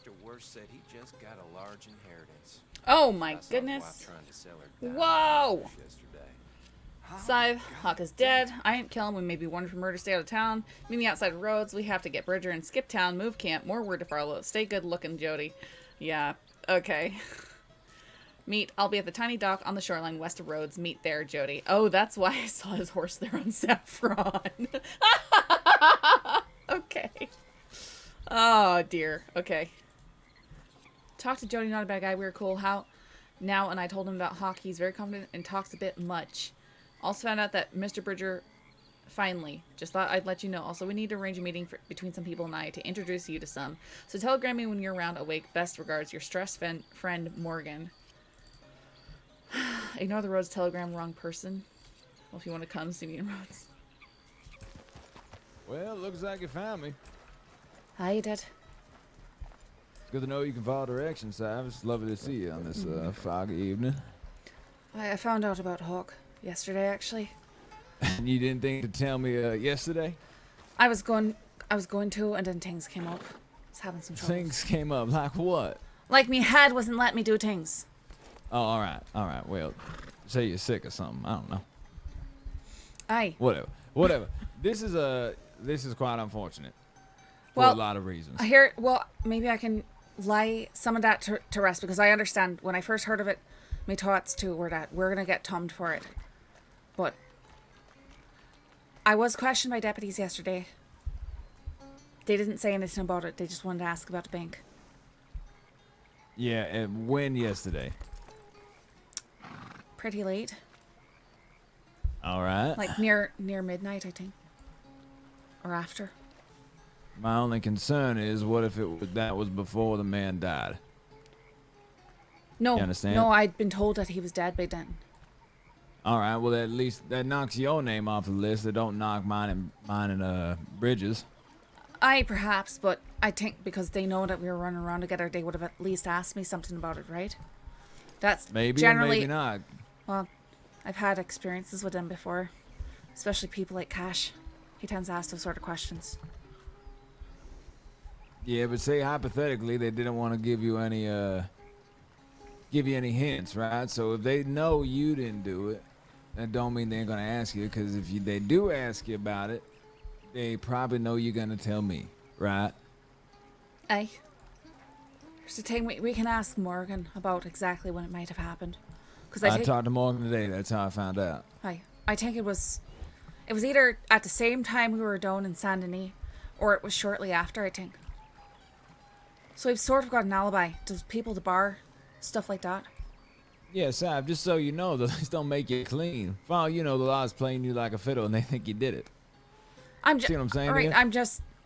Mr. Worst said he just got a large inheritance. Oh my I saw his goodness. wife trying to sell her Whoa! house yesterday. Sadhbh, Hawk is dead. I ain't kill him. We may be wanted for murder. Stay out of town. Meet me outside roads. We have to get Bridger and skip town. Move camp. More word to follow. Stay good looking, Jody. Yeah. Okay. Meet. I'll be at the tiny dock on the shoreline west of Rhodes. Meet there, Jody. Oh, that's why I saw his horse there on Saffron. Okay. Oh, dear. Okay. Talk to Jody, not a bad guy. We were cool. How now? And I told him about Hawk. He's very confident and talks a bit much. Also found out that Mr. Bridger, finally, just thought I'd let you know. Also, we need to arrange a meeting between some people and I to introduce you to some. So telegram me when you're around, awake. Best regards, your stressed friend, Morgan. Ignore the Rhodes telegram, wrong person. Well, if you want to come, see me in Rhodes. Well, looks like you found me. Hi, you did. It's good to know you can follow directions, Sadhbh. It's lovely to see you on this foggy evening. I found out about Hawk yesterday, actually. And you didn't think to tell me yesterday? I was going to, and then things came up. I was having some trouble. Things came up. Like what? Like me head wasn't letting me do things. Oh, all right. All right. Well, say you're sick or something. I don't know. Aye. Whatever. This is quite unfortunate. For Well, a lot of reasons. Well, maybe I can lay some of that to rest, because I understand when I first heard of it, my thoughts too were that we're going to get tummed for it. But I was questioned by deputies yesterday. They didn't say anything about it. They just wanted to ask about the bank. Yeah, and when yesterday? Pretty late. All right. Like near midnight, I think. Or after. My only concern is, what if that was before the man died? No, You understand? no, I'd been told that he was dead by then. All right. Well, at least that knocks your name off the list. That don't knock mine and Bridges. Aye, perhaps, but I think because they know that we were running around together, they would have at least asked me something about it, right? That's Maybe generally, or maybe not. Well, I've had experiences with them before, especially people like Cash. He tends to ask those sort of questions. Yeah, but say hypothetically they didn't want to give you any hints, right? So if they know you didn't do it, that don't mean they ain't gonna ask you. Because if they do ask you about it, they probably know you're gonna tell me, right? Aye. Here's the thing, we can ask Morgan about exactly when it might have happened. Because I talked to Morgan today. That's how I found out. Aye. I think it was either at the same time we were down in Saint Denis, or it was shortly after, I think. So we've sort of got an alibi. Does people at the bar, stuff like that. Yeah, Sadhbh, just so you know, the laws don't make you clean. For all you know, the law's playing you like a fiddle and they think you did it. See what I'm saying? All right, here?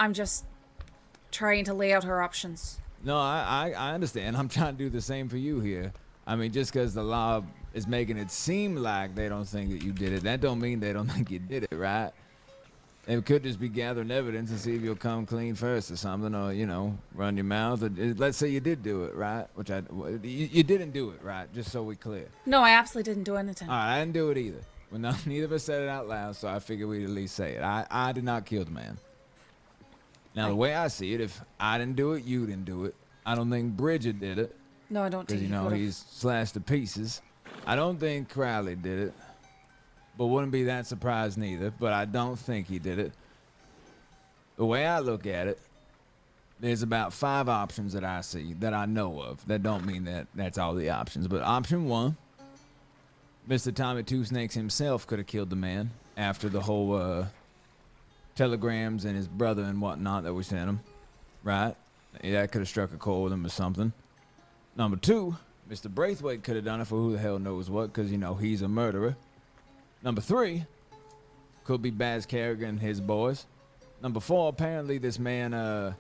I'm just trying to lay out our options. No, I understand. I'm trying to do the same for you here. I mean, just because the law is making it seem like they don't think that you did it, that don't mean they don't think you did it, right? It could just be gathering evidence and see if you'll come clean first or something, or, run your mouth. Or, let's say you did do it, right? You didn't do it, right? Just so we're clear. No, I absolutely didn't do anything. All right, I didn't do it either. Well, neither of us said it out loud, so I figured we'd at least say it. I did not kill the man. Now, the way I see it, if I didn't do it, you didn't do it. I don't think Bridget did it. No, I don't think Because, he's slashed to pieces. I don't think Crowley did it. But wouldn't be that surprised neither. But I don't think he did it. The way I look at it, there's about 5 options that I see, that I know of. That don't mean that that's all the options. But option 1, Mr. Tommy Two Snakes himself could have killed the man after the whole telegrams and his brother and whatnot that we sent him. Right? Yeah, that could have struck a chord with him or something. Number 2, Mr. Braithwaite could have done it for who the hell knows what, because, he's a murderer. Number 3, could be Baz Carrigan and his boys. Number 4, apparently this man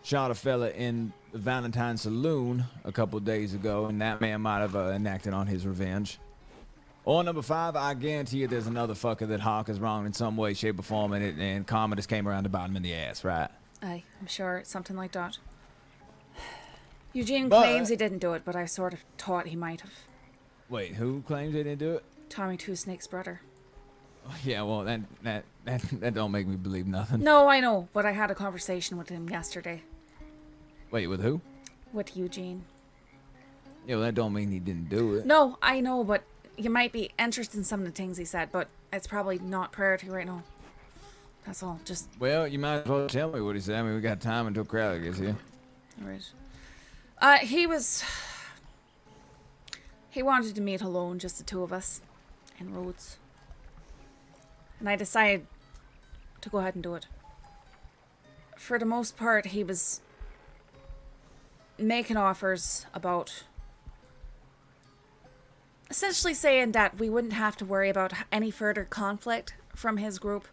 shot a fella in the Valentine Saloon a couple days ago, and that man might have enacted on his revenge. Or number 5, I guarantee you there's another fucker that Hawk is wrong in some way, shape, or form, and karma just came around to bite him in the ass, right? Aye, I'm sure it's something like that. Eugene claims he didn't do it, but I sort of thought he might have. Wait, who claims they didn't do it? Tommy Two Snakes' brother. Yeah, well, that don't make me believe nothing. No, I know, but I had a conversation with him yesterday. Wait, with who? with Eugene. Yeah, well, that don't mean he didn't do it. No, I know, but you might be interested in some of the things he said, but it's probably not priority right now. That's all. Just Well, you might as well tell me what he said. I mean, we got time until Crowley gets here. alright. He wanted to meet alone, just the two of us, in Rhodes. And I decided to go ahead and do it. For the most part, he was making offers about essentially saying that we wouldn't have to worry about any further conflict from his group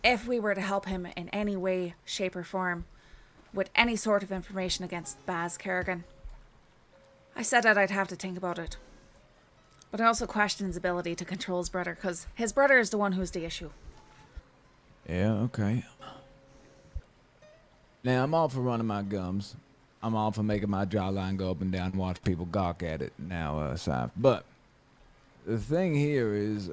if we were to help him in any way, shape, or form with any sort of information against Baz Kerrigan. I said that I'd have to think about it. But I also questioned his ability to control his brother, because his brother is the one who's the issue. Yeah, okay. Now, I'm all for running my gums. I'm all for making my jawline go up and down and watch people gawk at it now, Sif. But the thing here is,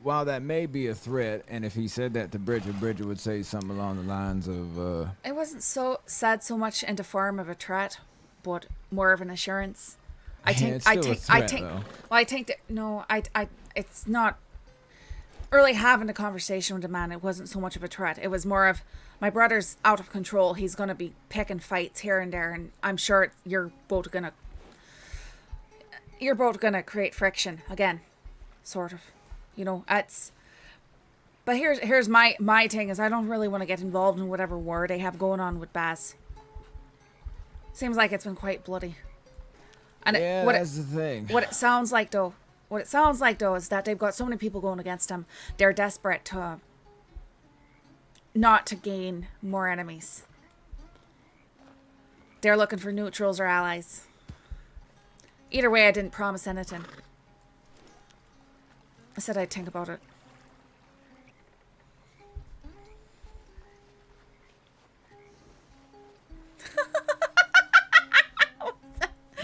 while that may be a threat, and if he said that to Bridget, Bridget would say something along the lines of, It wasn't so said so much in the form of a threat, but more of an assurance. I think it's not really having a conversation with a man. It wasn't so much of a threat. It was more of, my brother's out of control. He's going to be picking fights here and there, and I'm sure you're both going to create friction again, sort of. You know, but here's my thing is, I don't really want to get involved in whatever war they have going on with Baz. Seems like it's been quite bloody. And that's the thing. What it sounds like though is that they've got so many people going against him. They're desperate to not to gain more enemies. They're looking for neutrals or allies. Either way, I didn't promise anything. I said I'd think about it.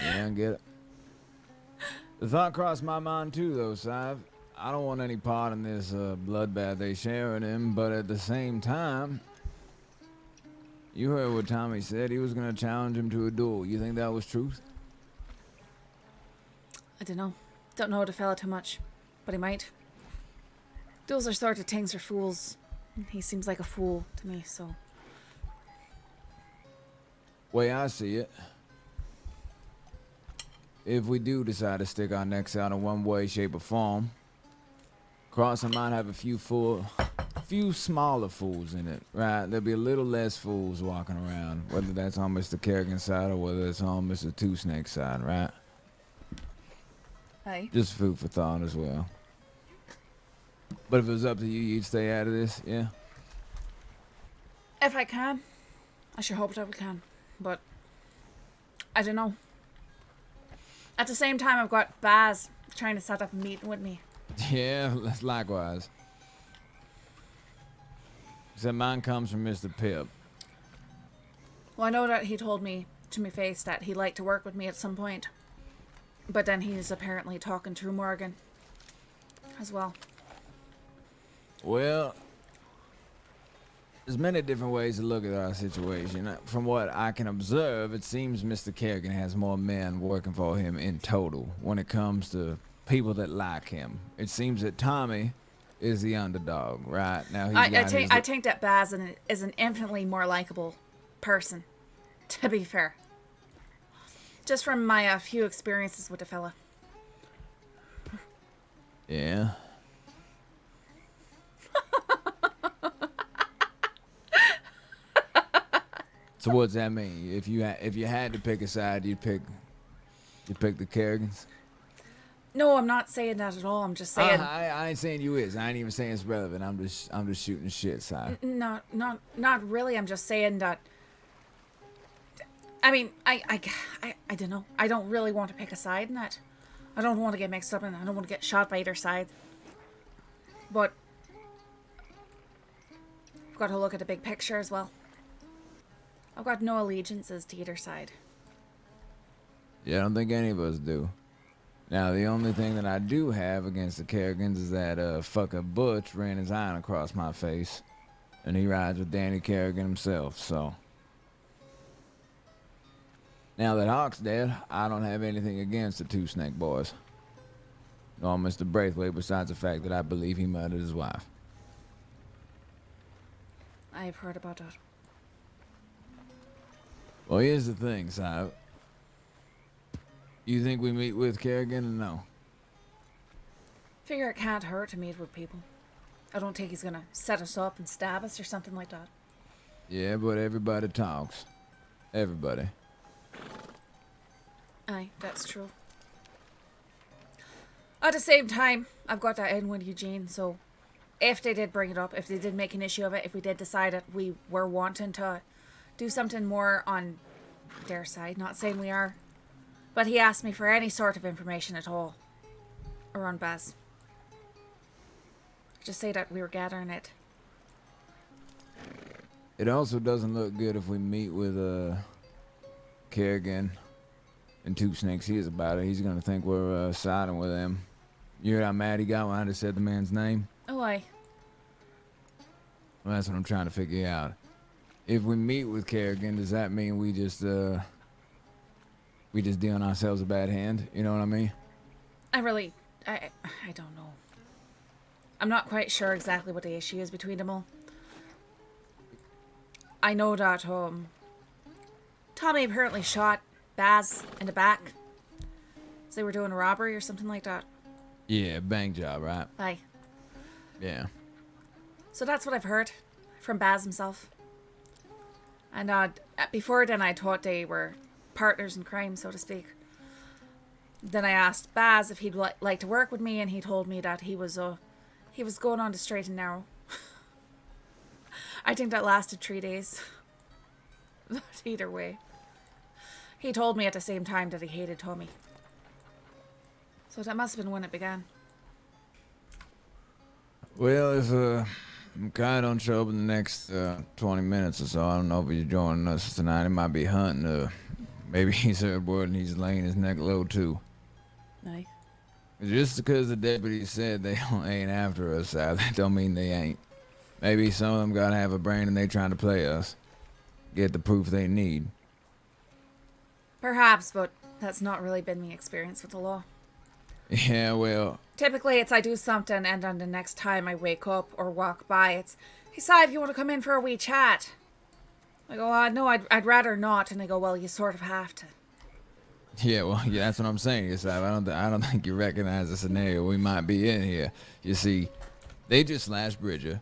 Yeah, I get it. The thought crossed my mind too, though, Sif. I don't want any part in this bloodbath they sharing him, but at the same time, you heard what Tommy said. He was going to challenge him to a duel. You think that was truth? I don't know. Don't know the fella too much, but he might. Those are sort of things for fools. He seems like a fool to me, so. Way I see it, if we do decide to stick our necks out in one way, shape, or form, Crossing might have a few smaller fools in it, right? There'll be a little less fools walking around, whether that's on Mr. Kerrigan's side or whether it's on Mr. Two Snake's side, right? Hey. Just food for thought as well. But if it was up to you, you'd stay out of this, yeah? If I can. I sure hope that we can. But I don't know. At the same time, I've got Baz trying to set up a meeting with me. Yeah, likewise. Except mine comes from Mr. Pip. Well, I know that he told me to my face that he'd like to work with me at some point. But then he's apparently talking to Morgan as well. Well, there's many different ways to look at our situation. From what I can observe, it seems Mr. Kerrigan has more men working for him in total when it comes to people that like him. It seems that Tommy is the underdog, right? Now I think that Baz is an infinitely more likable person, to be fair. Just from my few experiences with the fella. Yeah. So what's that mean? If you had to pick a side, you'd pick the Kerrigans? No, I'm not saying that at all. I'm just saying. I ain't saying you is. I ain't even saying it's relevant. I'm just shooting the shit, side. Not really. I'm just saying that. I mean, I don't know. I don't really want to pick a side in that. I don't want to get mixed up in it. I don't want to get shot by either side. But I've got to look at the big picture as well. I've got no allegiances to either side. Yeah, I don't think any of us do. Now, the only thing that I do have against the Kerrigans is that fucker Butch ran his iron across my face. And he rides with Danny Kerrigan himself, so. Now that Hawk's dead, I don't have anything against the two Snake boys. Nor Mr. Braithwaite, besides the fact that I believe he murdered his wife. I've heard about that. Well, here's the thing, Sadhbh. You think we meet with Kerrigan or no? Figure it can't hurt to meet with people. I don't think he's gonna set us up and stab us or something like that. Yeah, but everybody talks. Everybody. Aye, that's true. At the same time, I've got that in with Eugene, so if they did bring it up, if they did make an issue of it, if we did decide that we were wanting to do something more on their side, not saying we are, but he asked me for any sort of information at all around Baz. Just say that we were gathering it. It also doesn't look good if we meet with Kerrigan and Two Snakes Ears about it. He's gonna think we're siding with him. You heard how mad he got when I just said the man's name? Oh, aye. Well, that's what I'm trying to figure out. If we meet with Kerrigan, does that mean we just dealing ourselves a bad hand? You know what I mean? I don't know. I'm not quite sure exactly what the issue is between them all. I know that Tommy apparently shot Baz in the back. So they were doing a robbery or something like that. Yeah, bang job, right? Aye. Yeah. So that's what I've heard from Baz himself. And before then I thought they were partners in crime, so to speak. Then I asked Baz if he'd like to work with me, and he told me that he was going on the straight and narrow. I think that lasted 3 days. But either way. He told me at the same time that he hated Tommy. So that must have been when it began. Well, if Kai don't show up in the next 20 minutes or so, I don't know if he's joining us tonight. He might be hunting. Maybe he's heard word and he's laying his neck low too. Aye. Just because the deputies said they ain't after us, that don't mean they ain't. Maybe some of them gotta have a brain and they trying to play us. Get the proof they need. Perhaps, but that's not really been my experience with the law. Yeah, well... Typically, it's I do something and then the next time I wake up or walk by, it's, "Hey, Si, if you want to come in for a wee chat." I go, "No, I'd rather not." And they go, "Well, you sort of have to." Yeah, well, yeah, that's what I'm saying. Yes, I don't think you recognize the scenario we might be in here. You see, they just slashed Bridger.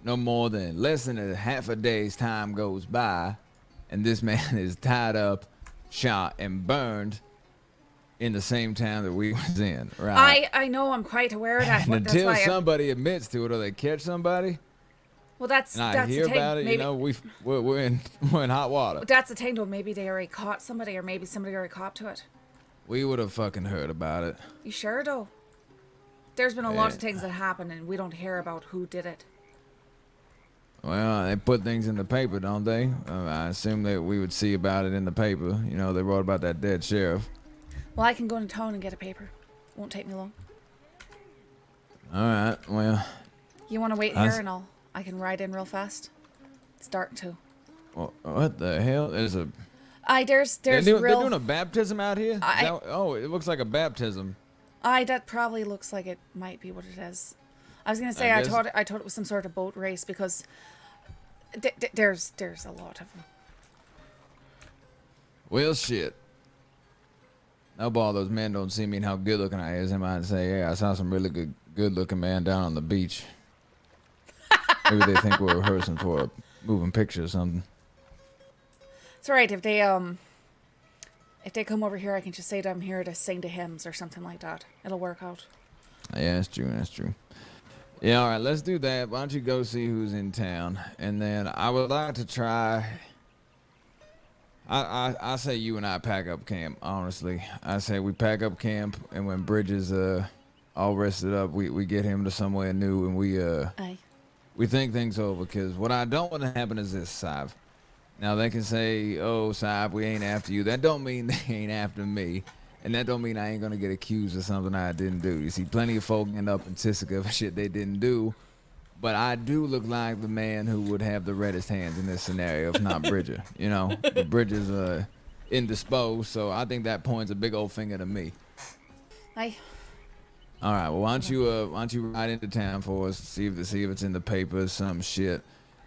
No more than less than a half a day's time goes by, and this man is tied up, shot, and burned in the same town that we was in, right? I know, I'm quite aware of that. And That's until why somebody admits to it or they catch somebody, well, that's and I that's hear the thing. about it, Maybe, you know, we're in hot water. that's the thing, though. Maybe they already caught somebody, or maybe somebody already caught to it. We would have fucking heard about it. You sure, though? There's been a lot of things that happen, and we don't hear about who did it. Well, they put things in the paper, don't they? I assume that we would see about it in the paper. You know, they wrote about that dead sheriff. Well, I can go into town and get a paper. Won't take me long. All right, well... You want to wait here, and I can ride in real fast? It's dark, too. What the hell? There's they're real... doing a baptism out here? It looks like a baptism. That probably looks like it might be what it is. I was gonna say I thought it was some sort of boat race because there's a lot of them. Well, shit. No ball, those men don't see me and how good looking I is. They might say, "Yeah, I saw some really good looking man down on the beach." Maybe they think we're rehearsing for a moving picture or something. It's alright if they come over here, I can just say that I'm here to sing the hymns or something like that. It'll work out. Yeah, that's true. That's true. Yeah, all right, let's do that. Why don't you go see who's in town, and then I would like to try. I say you and I pack up camp. Honestly, I say we pack up camp, and when Bridges all rested up, we get him to somewhere new, and we think things over. Because what I don't want to happen is this, Sadhbh. Now they can say, "Oh, Sadhbh, we ain't after you." That don't mean they ain't after me. And that don't mean I ain't gonna get accused of something I didn't do. You see, plenty of folk end up in Tisica for shit they didn't do. But I do look like the man who would have the reddest hands in this scenario, if not Bridger. You know, but Bridger's indisposed, so I think that points a big old finger to me. Aye. All right, well, why don't you ride into town for us, see if it's in the papers, some shit,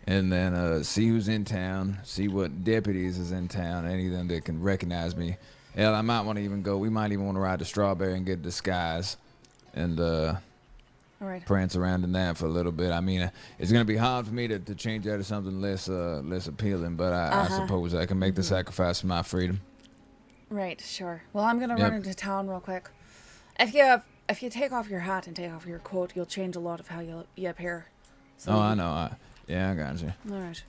and then see who's in town, see what deputies is in town, any of them that can recognize me. Hell, I might want to even go. We might even want to ride to Strawberry and get a disguise, and All right. prance around in that for a little bit. I mean, it's gonna be hard for me to change that to something less appealing, but I suppose I can make the sacrifice for my freedom. Right, sure. Well, I'm gonna Yep. run into town real quick. If you take off your hat and take off your coat, you'll change a lot of how you appear. So Oh, I know. Yeah, I got you. All right.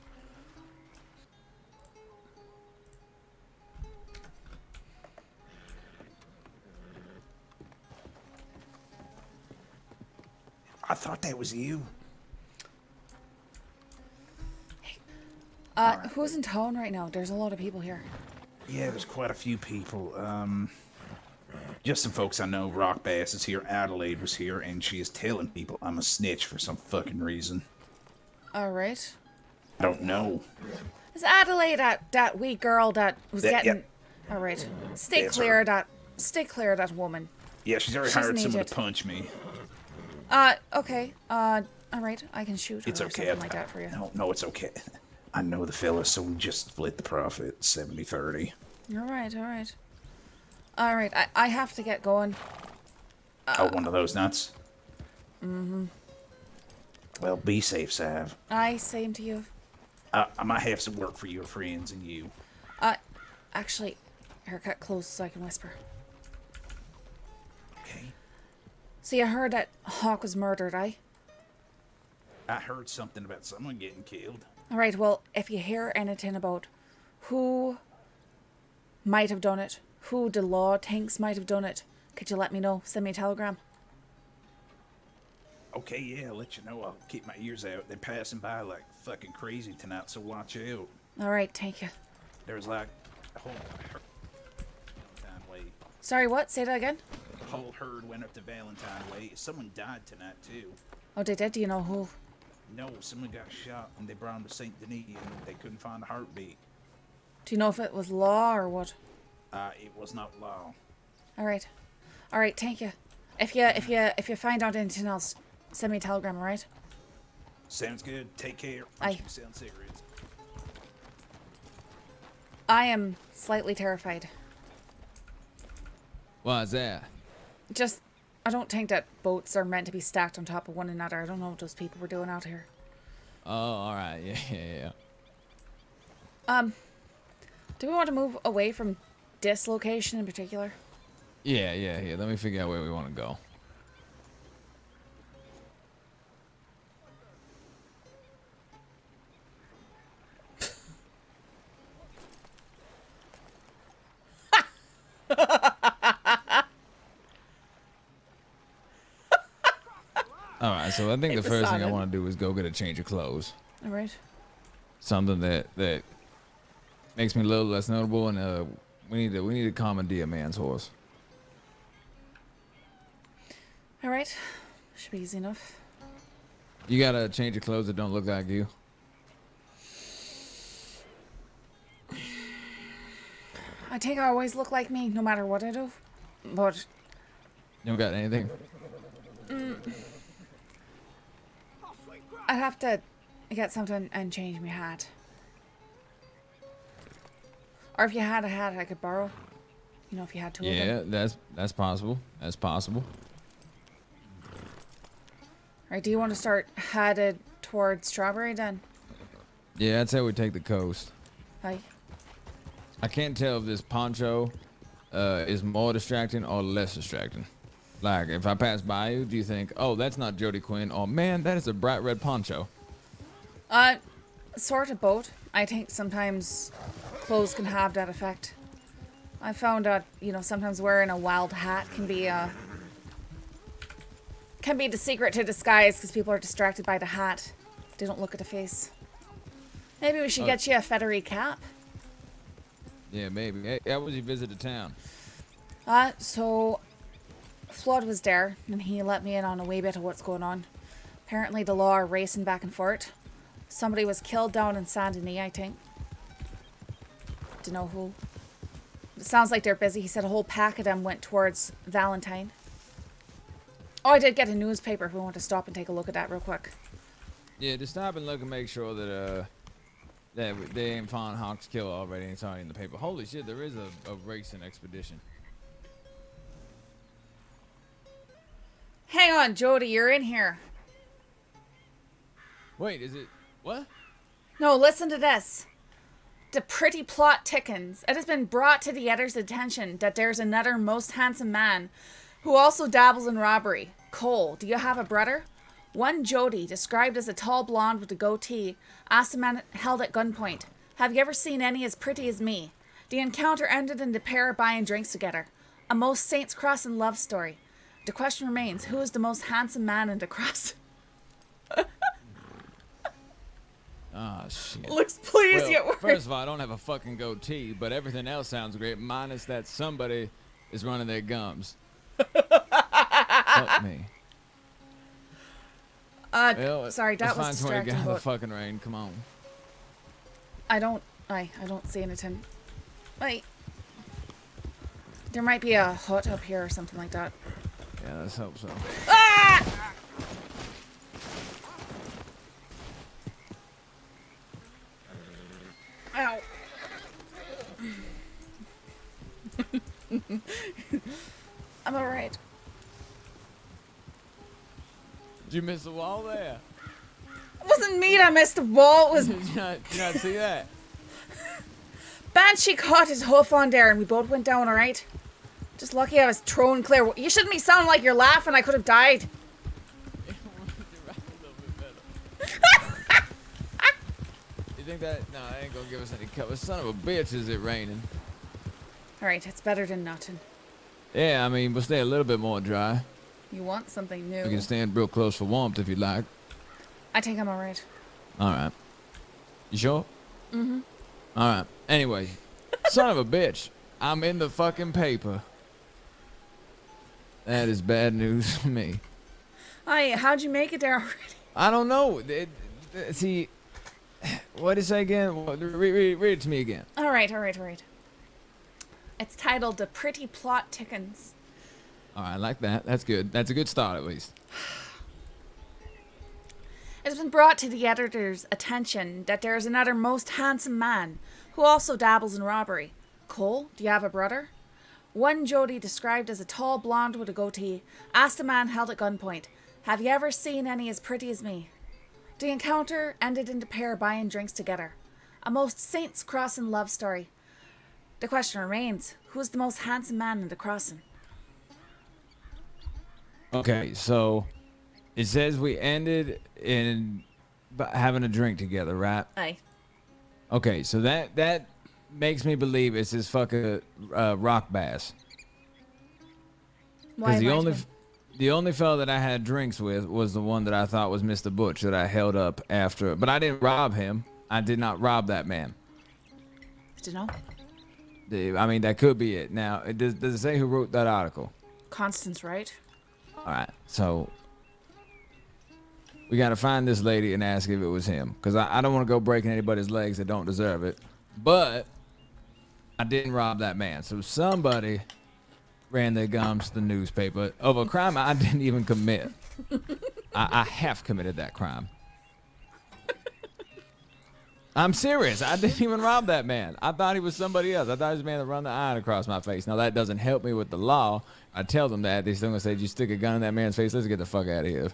I thought that was you. Who's in town right now? There's a lot of people here. Yeah, there's quite a few people. Just some folks I know. Rock Bass is here. Adelaide was here, and she is telling people I'm a snitch for some fucking reason. All right. I don't know. Is Adelaide that wee girl that was Yeah, getting? yeah. All right. Stay That's clear her. of that. Stay clear of that woman. Yeah, she's already She's hired an someone idiot. to punch me. Okay. All right. I can shoot her It's or okay. something like that for you. No, it's okay. I know the fella, so we just split the profit 70-30. All right. All right. All right. I have to get going. One of those nuts? Mm-hmm. Well, be safe, Sav. Same to you. I might have some work for your friends and you. Actually, haircut close so I can whisper. Okay. So you heard that Hawk was murdered, aye? I heard something about someone getting killed. All right, well, if you hear anything about who might have done it, who the law thinks might have done it, could you let me know? Send me a telegram. Okay, yeah, I'll let you know. I'll keep my ears out. They're passing by like fucking crazy tonight, so watch out. All right, thank you. There's like a whole Valentine Way. Sorry, what? Say that again? The whole herd went up to Valentine Way. Someone died tonight, too. Oh, they did? Do you know who? No, someone got shot and they brought him to St. Denis and they couldn't find a heartbeat. Do you know if it was law or what? It was not law. All right. All right, thank you. If you find out anything else, send me a telegram, all right? Sounds good. Take care. Aye. Keep selling cigarettes. I am slightly terrified. Why's that? Just, I don't think that boats are meant to be stacked on top of one another. I don't know what those people were doing out here. Oh, all right. Yeah. Do we want to move away from this location in particular? Yeah. Let me figure out where we want to go. All right, so I think the first thing I want to do is go get a change of clothes. All right. Something that makes me a little less notable, and we need to commandeer a man's horse. All right. Should be easy enough. You got a change of clothes that don't look like you. I think I always look like me, no matter what I do. But You don't got anything? I'd have to get something and change my hat. Or if you had a hat I could borrow. You know, if you had two of them. Yeah, that's possible. That's possible. Right, do you want to start headed towards Strawberry then? Yeah, I'd say we take the coast. Aye. I can't tell if this poncho is more distracting or less distracting. Like, if I pass by you, do you think, oh, that's not Jody Quinn, or man, that is a bright red poncho? Sort of both. I think sometimes clothes can have that effect. I found out, you know, sometimes wearing a wild hat can be the secret to disguise because people are distracted by the hat. They don't look at the face. Maybe we should get you a feathery cap. Yeah, maybe. Hey, how was your visit to town? So Flood was there and he let me in on a wee bit of what's going on. Apparently the law are racing back and forth. Somebody was killed down in Saint Denis, I think. Do you know who? It sounds like they're busy. He said a whole pack of them went towards Valentine. Oh, I did get a newspaper if we want to stop and take a look at that real quick. Yeah, just stop and look and make sure that that they ain't found Hawk's kill already and it's already in the paper. Holy shit, there is a racing expedition. Hang on, Jody, you're in here. Wait, is it what? No, listen to this. The pretty plot thickens. It has been brought to the editor's attention that there's another most handsome man who also dabbles in robbery. Cole, do you have a brother? One Jody, described as a tall blonde with a goatee, asked a man held at gunpoint, "Have you ever seen any as pretty as me?" The encounter ended in the pair buying drinks together. A most Saints Crossing love story. The question remains, who is the most handsome man in the cross? Oh shit. Looks pleased Well, yet worried. first of all, I don't have a fucking goatee, but everything else sounds great, minus that somebody is running their gums. Fuck me. Well, sorry, that let's was find somewhere to get distracting. out of the But fucking rain. Come on. I don't see anything. Wait. There might be a hut up here or something like that. Yeah, let's hope so. Ah! Ow. I'm alright. Did you miss the wall there? It wasn't me that missed the wall. It was Did you not see that? Banshee caught his hoof on there and we both went down, alright? Just lucky I was thrown clear. You shouldn't be sounding like you're laughing. I could have died. You think that? No, that ain't gonna give us any cover. Son of a bitch, is it raining? Alright, it's better than nothing. Yeah, I mean, we'll stay a little bit more dry. You want something new. We can stand real close for warmth if you like. I think I'm alright. Alright. You sure? Mm-hmm. Alright. Anyway, son of a bitch, I'm in the fucking paper. That is bad news for me. Hi, how'd you make it there already? I don't know. See, what did it say again? Read it to me again. Alright. It's titled The Pretty Plot Thickens. All right, I like that. That's good. That's a good start, at least. It has been brought to the editor's attention that there is another most handsome man who also dabbles in robbery. Cole, do you have a brother? One Jody, described as a tall blonde with a goatee, asked a man held at gunpoint, "Have you ever seen any as pretty as me?" The encounter ended in the pair buying drinks together. A most Saints Crossing love story. The question remains, who is the most handsome man in the crossing? Okay, so it says we ended in having a drink together, right? Aye. Okay, so that makes me believe it's this fucking rock bass. Why Because the only fella that I had drinks with was the one that I thought was Mr. Butch that I held up after. But I didn't rob him. I did not rob that man. Do you know? I mean, that could be it. Now, does it say who wrote that article? Constance, right? All right, so we got to find this lady and ask if it was him. Because I don't want to go breaking anybody's legs that don't deserve it. But I didn't rob that man. So somebody ran their gums to the newspaper of a crime I didn't even commit. I have committed that crime. I'm serious. I didn't even rob that man. I thought he was somebody else. I thought he was a man that run the iron across my face. Now, that doesn't help me with the law. I tell them that. They're still going to say, "You stick a gun in that man's face. Let's get the fuck out of here."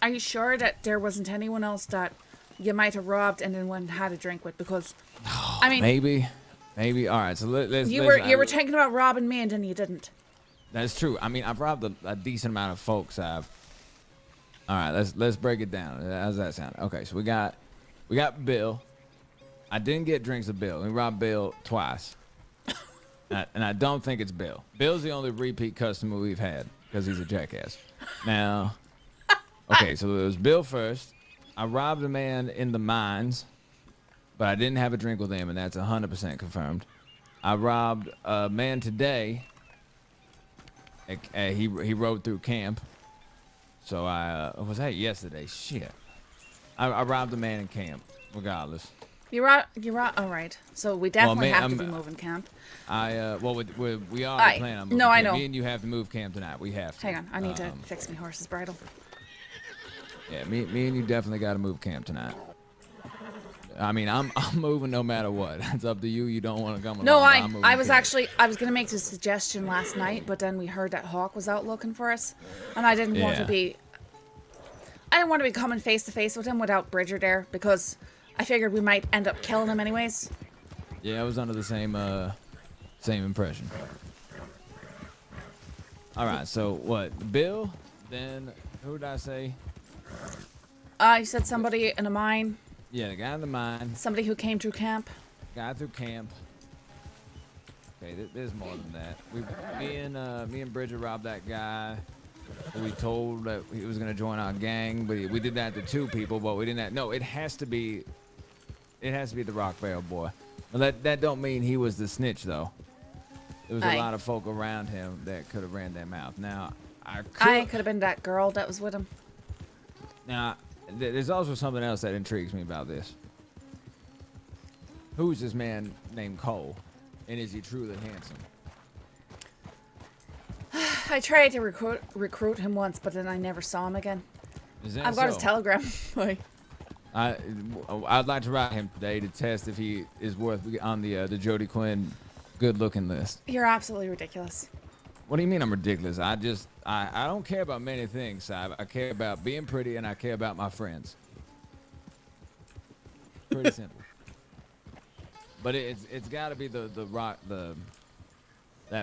Are you sure that there wasn't anyone else that you might have robbed and then went and had a drink with? Because, I mean... Maybe. All right, so let's... You were thinking about robbing me and then you didn't. That's true. I mean, I've robbed a decent amount of folks. All right, let's break it down. How's that sound? Okay, so we got Bill. I didn't get drinks with Bill. We robbed Bill twice. And I don't think it's Bill. Bill's the only repeat customer we've had because he's a jackass. Now, okay, so it was Bill first. I robbed a man in the mines, but I didn't have a drink with him, and that's 100% confirmed. I robbed a man today. He rode through camp. So was that yesterday? Shit. I robbed a man in camp, regardless. You're out. All right. So we definitely have to be I'm- moving camp. We are Aye. planning on No, moving I camp. know. Me and you have to move camp tonight. We have to. Hang on. I need to fix my horse's bridle. Yeah, me and you definitely got to move camp tonight. I mean, I'm moving no matter what. It's up to you. You don't want to come along. No, but I'm moving I was camp. actually I was gonna make the suggestion last night, but then we heard that Hawk was out looking for us, and I didn't want to Yeah. be. I didn't want to be coming face to face with him without Bridger there because I figured we might end up killing him anyways. Yeah, I was under the same impression. All right, so what? Bill? Then who did I say? You said somebody in a mine, Yeah, the guy in the mine. somebody who came through camp. Guy through camp. Okay, there's more than that. Me and Bridger robbed that guy. We told that he was gonna join our gang, but we did that to 2 people. But we didn't. No, it has to be the Rock Barrel boy. Well, that don't mean he was the snitch though. There was Aye. a lot of folk around him that could have ran their mouth. Now, I could have been that girl that was with him. There's also something else that intrigues me about this. Who's this man named Cole, and is he truly handsome? I tried to recruit him once, but then I never saw him again. Is that I've got his so? telegram. Like, I'd like to write him today to test if he is worth on the Jody Quinn good-looking list. you're absolutely ridiculous. What do you mean I'm ridiculous? I don't care about many things, Sadhbh. I care about being pretty and I care about my friends. Pretty simple. But it's got to be that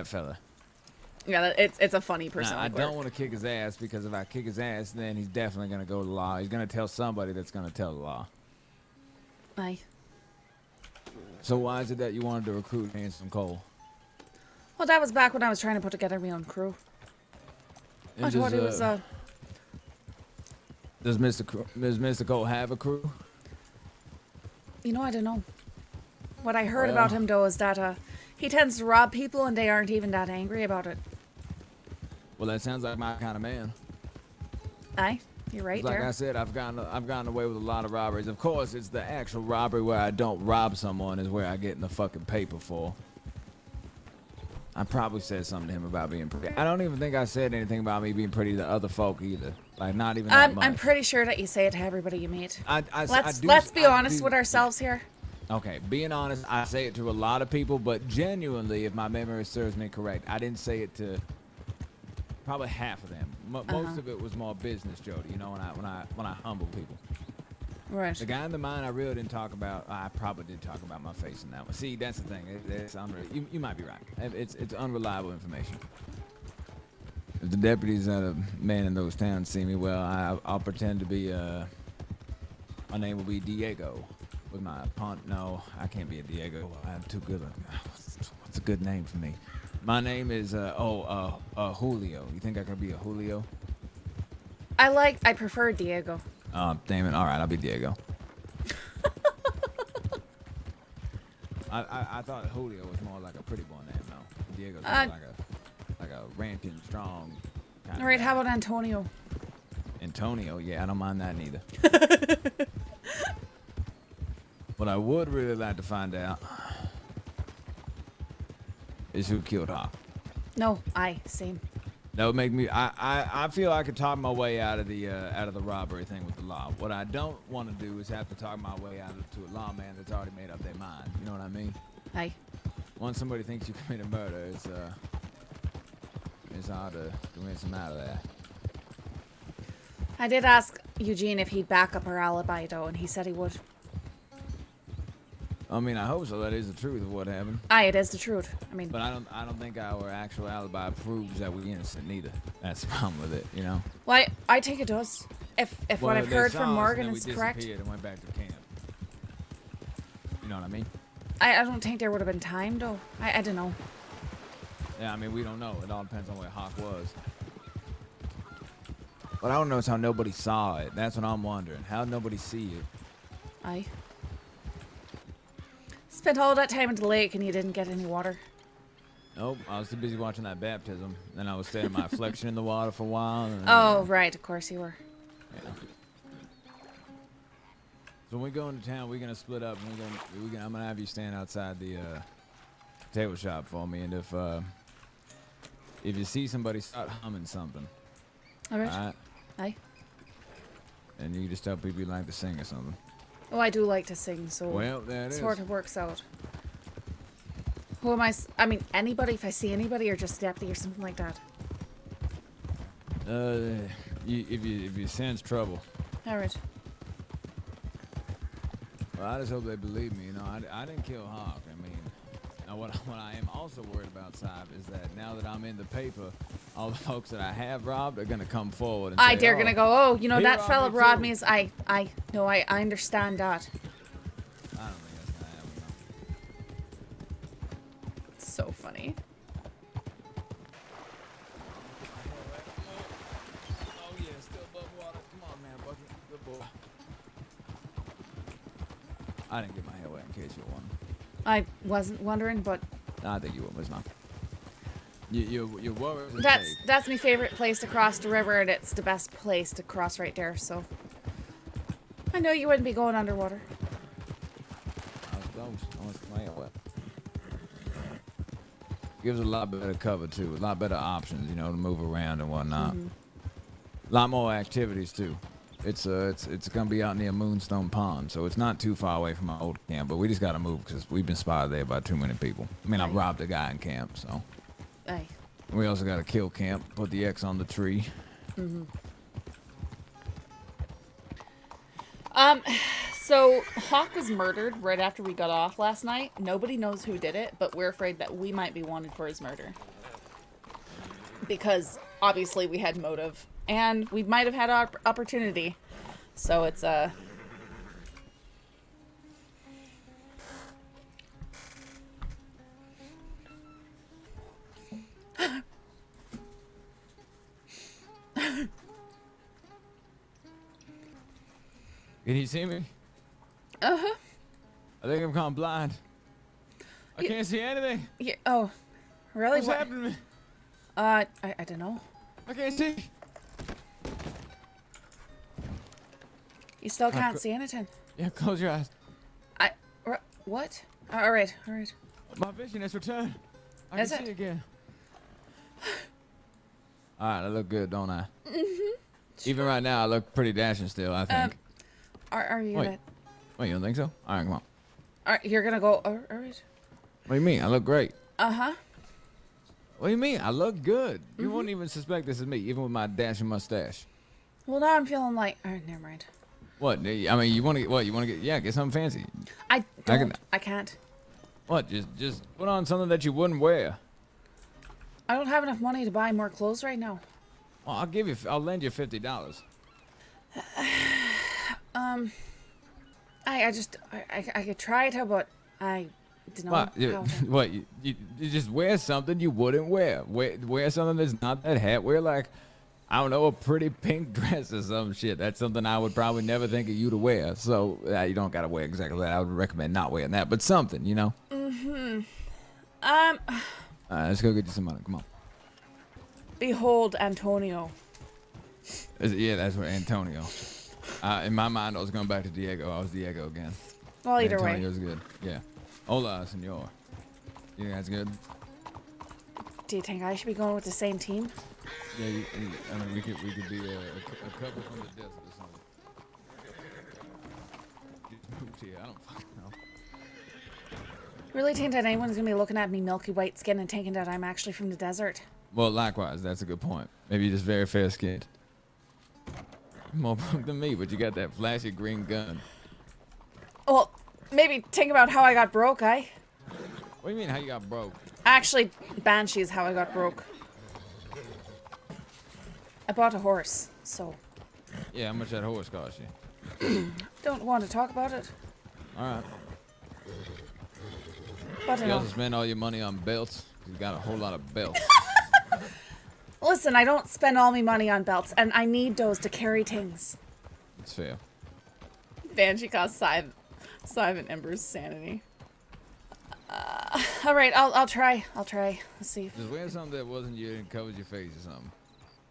fella. Yeah, it's a funny person. Now, I don't want to kick his ass because if I kick his ass, then he's definitely gonna go to law. He's gonna tell somebody that's gonna tell the law. Aye. So why is it that you wanted to recruit Handsome Cole? Well, that was back when I was trying to put together my own crew. I thought it was Does Mr. Cole have a crew? You know, I don't know. What I heard Well- about him though is that he tends to rob people and they aren't even that angry about it. Well, that sounds like my kind of man. Aye, you're right Like there. I said, I've gotten away with a lot of robberies. Of course, it's the actual robbery where I don't rob someone is where I get in the fucking paper for. I probably said something to him about being pretty. I don't even think I said anything about me being pretty to other folk either. Like, not even that much. I'm pretty sure that you say it to everybody you meet. Let's Let's be honest with ourselves here. Okay, being honest, I say it to a lot of people, but genuinely, if my memory serves me correct, I didn't say it to probably half of them. Most of it was more business, Jody. You know, when I humble people. Right. The guy in the mine, I really didn't talk about. I probably did talk about my face in that one. See, that's the thing. You might be right. It's unreliable information. If the deputies that are manning those towns see me, well, I'll pretend to be. My name will be Diego. With my punt, no, I can't be a Diego. I'm too good. What's a good name for me? My name is Julio. You think I could be a Julio? I prefer Diego. Oh, damn it. All right, I'll be Diego. I thought Julio was more like a pretty boy name, though. Diego's more like a ranting, strong kind All right, of guy. how about Antonio? Antonio, yeah, I don't mind that neither. What I would really like to find out is who killed Hawk. No, same. That would make me. I feel I could talk my way out of the robbery thing with the law. What I don't want to do is have to talk my way out to a lawman that's already made up their mind. You know what I mean? Aye. Once somebody thinks you committed murder, it's hard to rinse them out of that. I did ask Eugene if he'd back up our alibi though, and he said he would. I mean, I hope so. That is the truth of what happened. Aye, it is the truth. I mean, But I don't think our actual alibi proves that we're innocent neither. That's the problem with it, you know. well, I think it does. If what I've they heard saw from us Morgan and is then we correct, disappeared and went back to camp. You know what I mean? I don't think there would have been time though. I don't know. Yeah, I mean, we don't know. It all depends on where Hawk was. What I don't know is how nobody saw it. That's what I'm wondering. How nobody see it? Aye. Spent all that time at the lake and you didn't get any water. Nope, I was too busy watching that baptism. Then I was staring at my reflection in the water for a while. And Oh, right. Of course you were. Yeah. So when we go into town, we're gonna split up, and I'm gonna have you stand outside the table shop for me, and if you see somebody start humming something, All right. alright, Aye. and you just tell people you like to sing or something. Oh, I do like to sing, so Well, there it is. sort of works out. Who am I? I mean, anybody. If I see anybody, or just deputy or something like that. If you sense trouble, All right. well, I just hope they believe me. You know, I didn't kill Hawk. I mean, now what I am also worried about, Sadhbh, is that now that I'm in the paper, all the folks that I have robbed are gonna come forward and say, They're gonna go. Oh, you know he that robbed fella me robbed too." me. I understand that. I don't think that's gonna happen. It's so funny. Oh yeah, still above water. Come on, man, Bucky. Good boy. I didn't get my hair wet in case you were wondering. I wasn't wondering, but I think you will, but it's not. You're worried. that's my favorite place to cross the river, and it's the best place to cross right there. So I know you wouldn't be going underwater. I was close. I was playing wet. Gives a lot better cover too. A lot better options, you know, to move around and whatnot. A lot more activities too. It's gonna be out near Moonstone Pond, so it's not too far away from our old camp. But we just gotta move because we've been spotted there by too many people. I mean, I Right. robbed a guy in camp, so Aye. we also gotta kill camp. Put the X on the tree. So Hawk was murdered right after we got off last night. Nobody knows who did it, but we're afraid that we might be wanted for his murder. Because obviously we had motive, and we might have had opportunity. So it's Can you see me? Uh-huh. I think I'm gone blind. I Yeah. can't see anything. Yeah. Oh, really? What's happening to me? I don't know. I can't see. You still can't see anything. Yeah, close your eyes. What? All right. My vision has returned. I Is can it? see again. All right, I look good, don't I? Even right now, I look pretty dashing still, I think. Are you Wait. gonna? Wait, you don't think so? All right, come on. You're gonna go? All right. What do you mean? I look great. Uh-huh. What do you mean? I look good. You wouldn't even suspect this is me, even with my dashing mustache. Well, now I'm feeling like. All right, never mind. What? I mean, you want to get what? You want to get? Yeah, get something fancy. I can- can't. What? Just put on something that you wouldn't wear. I don't have enough money to buy more clothes right now. Well, I'll lend you $50. I could try it, but I don't know. What? how to- What? You just wear something you wouldn't wear. Wear something that's not that hat. Wear like, I don't know, a pretty pink dress or some shit. That's something I would probably never think of you to wear. So you don't gotta wear exactly that. I would recommend not wearing that, but something, you know. All right, let's go get you some money. Come on. Behold, Antonio. Yeah, that's what Antonio. In my mind, I was going back to Diego. I was Diego again. Well, either way. Antonio's good. Yeah. Hola, senor. You think that's good? Do you think I should be going with the same team? Yeah, I mean, we could be a couple from the desert or something. Just moved here. I don't fucking know. Really think that anyone's gonna be looking at me milky white skin and thinking that I'm actually from the desert? Well, likewise, that's a good point. Maybe you're just very fair skinned. More broke than me, but you got that flashy green gun. Well, maybe think about how I got broke, What do you mean, how you got broke? Actually, Banshee is how I got broke. I bought a horse, so Yeah, how much that horse cost you? don't want to talk about it. All right. But You also spend all your money on belts. You got a whole lot of belts. listen, I don't spend all my money on belts, and I need those to carry things. It's fair. Banshee cost Simon Ember's sanity. All right, I'll try. Let's see. Just wear something that wasn't you and covers your face or something.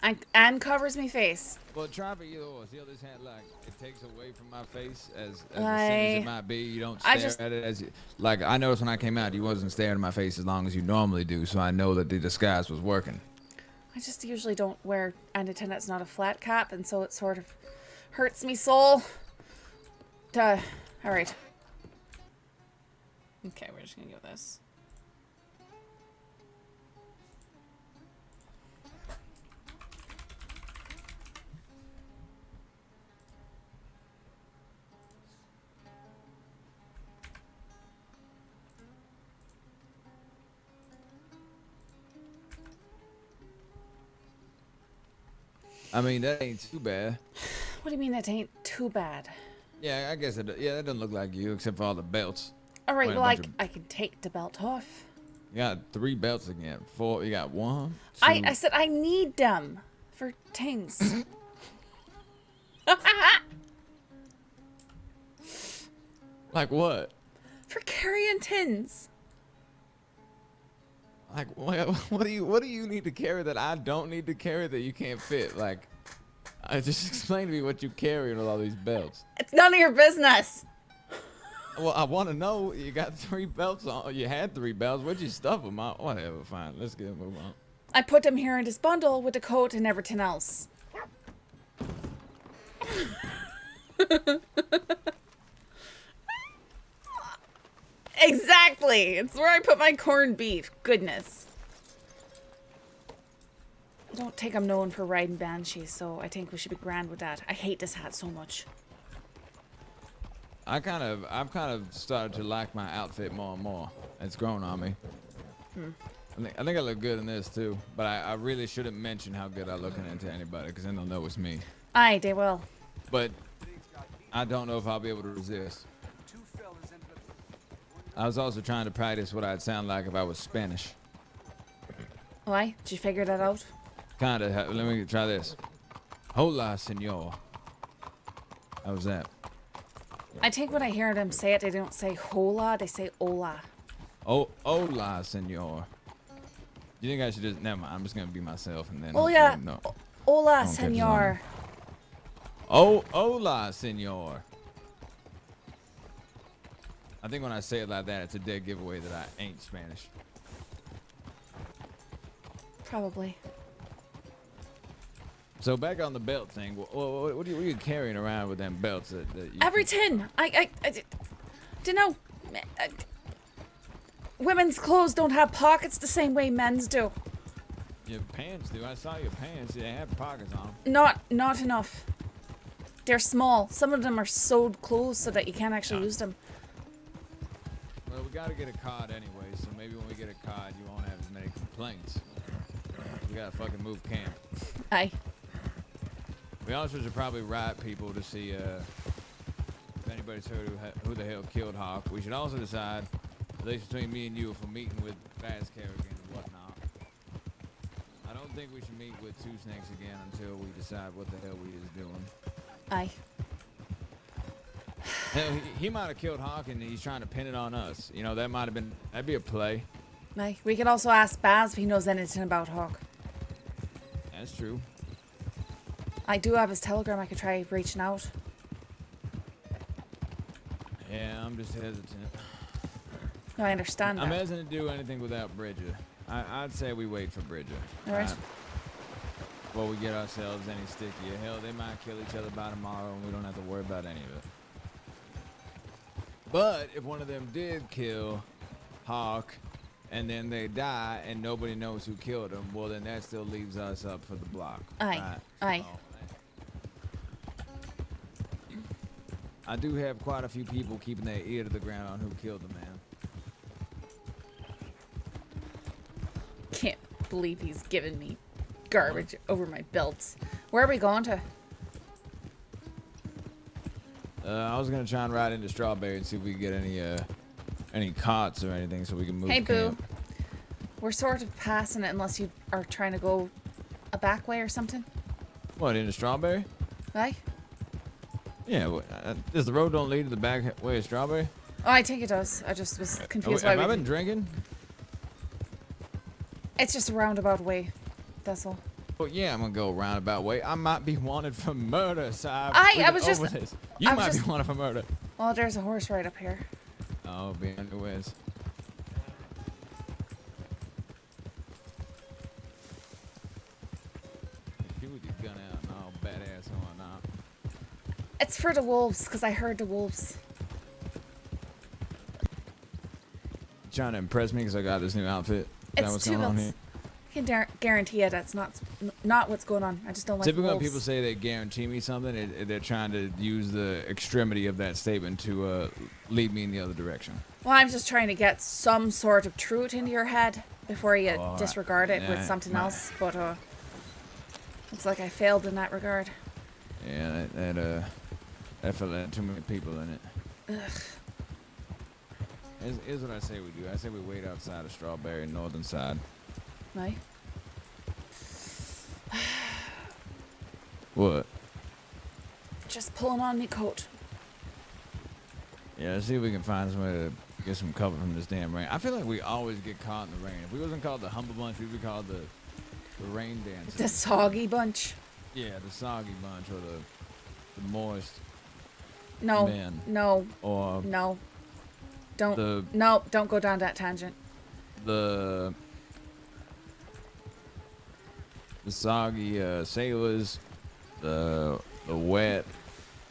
And covers me face. Well, try for either or. See how this hat, like, it takes away from my face as sin as it might be. You don't stare at it as you... Like, I noticed when I came out, you wasn't staring at my face as long as you normally do, so I know that the disguise was working. I just usually don't wear, and pretend it's not a flat cap, and so it sort of hurts me soul. All right. Okay, we're just gonna go with this. I mean, that ain't too bad. What do you mean that ain't too bad? Yeah, I guess it. Yeah, that doesn't look like you, except for all the belts. All right, Wait, well, I can take the belt off. You got 3 belts again. 4. You got 1. 2. I said I need them for things. Like what? For carrying tins. Like what do you need to carry that I don't need to carry that you can't fit? Like, just explain to me what you carry with all these belts. It's none of your business. Well, I want to know. You got 3 belts on. You had 3 belts. Where'd you stuff them on? Whatever. Fine. Let's get move on. I put them here in this bundle with the coat and everything else. Exactly. It's where I put my corned beef. Goodness. I don't think I'm known for riding banshees, so I think we should be grand with that. I hate this hat so much. I've kind of started to like my outfit more and more. It's grown on me. I think I look good in this too, but I really shouldn't mention how good I look in it to anybody, because then they'll know it's me. Aye, they will. But I don't know if I'll be able to resist. I was also trying to practice what I'd sound like if I was Spanish. Why? Did you figure that out? Kinda. Let me try this. Hola, senor. How was that? I think when I hear them say it, they don't say hola, they say hola. Oh, hola, senor. Do you think I should just... Never mind. I'm just going to be myself and then... Oh, yeah. No. Hola, catch senor. Oh, hola, senor. I think when I say it like that, it's a dead giveaway that I ain't Spanish. Probably. So back on the belt thing, what are you carrying around with them belts? That you Everything. I don't know. Women's clothes don't have pockets the same way men's do. Your pants do. I saw your pants. They have pockets on them. Not enough. They're small. Some of them are sewed closed so that you can't actually use them. Well, we got to get a card anyway, so maybe when we get a card, you won't have as many complaints. We got to fucking move camp. Aye. We also should probably write people to see if anybody's heard who the hell killed Hawk. We should also decide, at least between me and you, if we're meeting with Fast Kerrigan and whatnot. I don't think we should meet with Two Snakes again until we decide what the hell we is doing. Aye. Hell, he might have killed Hawk and he's trying to pin it on us. You know, that'd be a play. Aye. We could also ask Baz if he knows anything about Hawk. That's true. I do have his telegram. I could try reaching out. Yeah, I'm just hesitant. No, I understand I'm that. hesitant to do anything without Bridget. I'd say we wait for Bridget. All right. Before we get ourselves any stickier. Hell, they might kill each other by tomorrow and we don't have to worry about any of it. But if one of them did kill Hawk and then they die and nobody knows who killed him, well then that still leaves us up for the block. Aye. Right? Aye. I do have quite a few people keeping their ear to the ground on who killed the man. Can't believe he's giving me garbage over my belts. Where are we going to? I was gonna try and ride into Strawberry and see if we could get any cots or anything so we can move. Hey, Boo. camp. We're sort of passing it unless you are trying to go a back way or something. What, into Strawberry? Aye? Yeah. Does the road don't lead to the back way of Strawberry? Oh, I think it does. I just was confused Have why I we... been drinking? It's just a roundabout way. That's all. Well, yeah, I'm gonna go a roundabout way. I might be wanted for murder, Sadhbh. I was just- You I was might be just- wanted for murder. Well, there's a horse right up here. Oh, behind the whiz. You with your gun out and all badass on now. It's for the wolves, because I heard the wolves. Trying to impress me because I got this new outfit. Is that It's what's two going on belts. here? I can guarantee you that's not what's going on. I just don't like Typically, when wolves. people say they guarantee me something, they're trying to use the extremity of that statement to lead me in the other direction. Well, I'm just trying to get some sort of truth into your head before you disregard it with something else. But looks like I failed in that regard. Yeah, that fella had too many people in it. Ugh. Here's what I say we do. I say we wait outside of Strawberry, northern side. Right? What? Just pulling on me coat. Yeah, let's see if we can find some way to get some cover from this damn rain. I feel like we always get caught in the rain. If we wasn't called the Humble Bunch, we'd be called the Rain Dancers. The soggy bunch. Yeah, the Soggy Bunch or the Moist No. Men. No. Or No. Don't. the No. Don't go down that tangent. the Soggy Sailors, the Wet,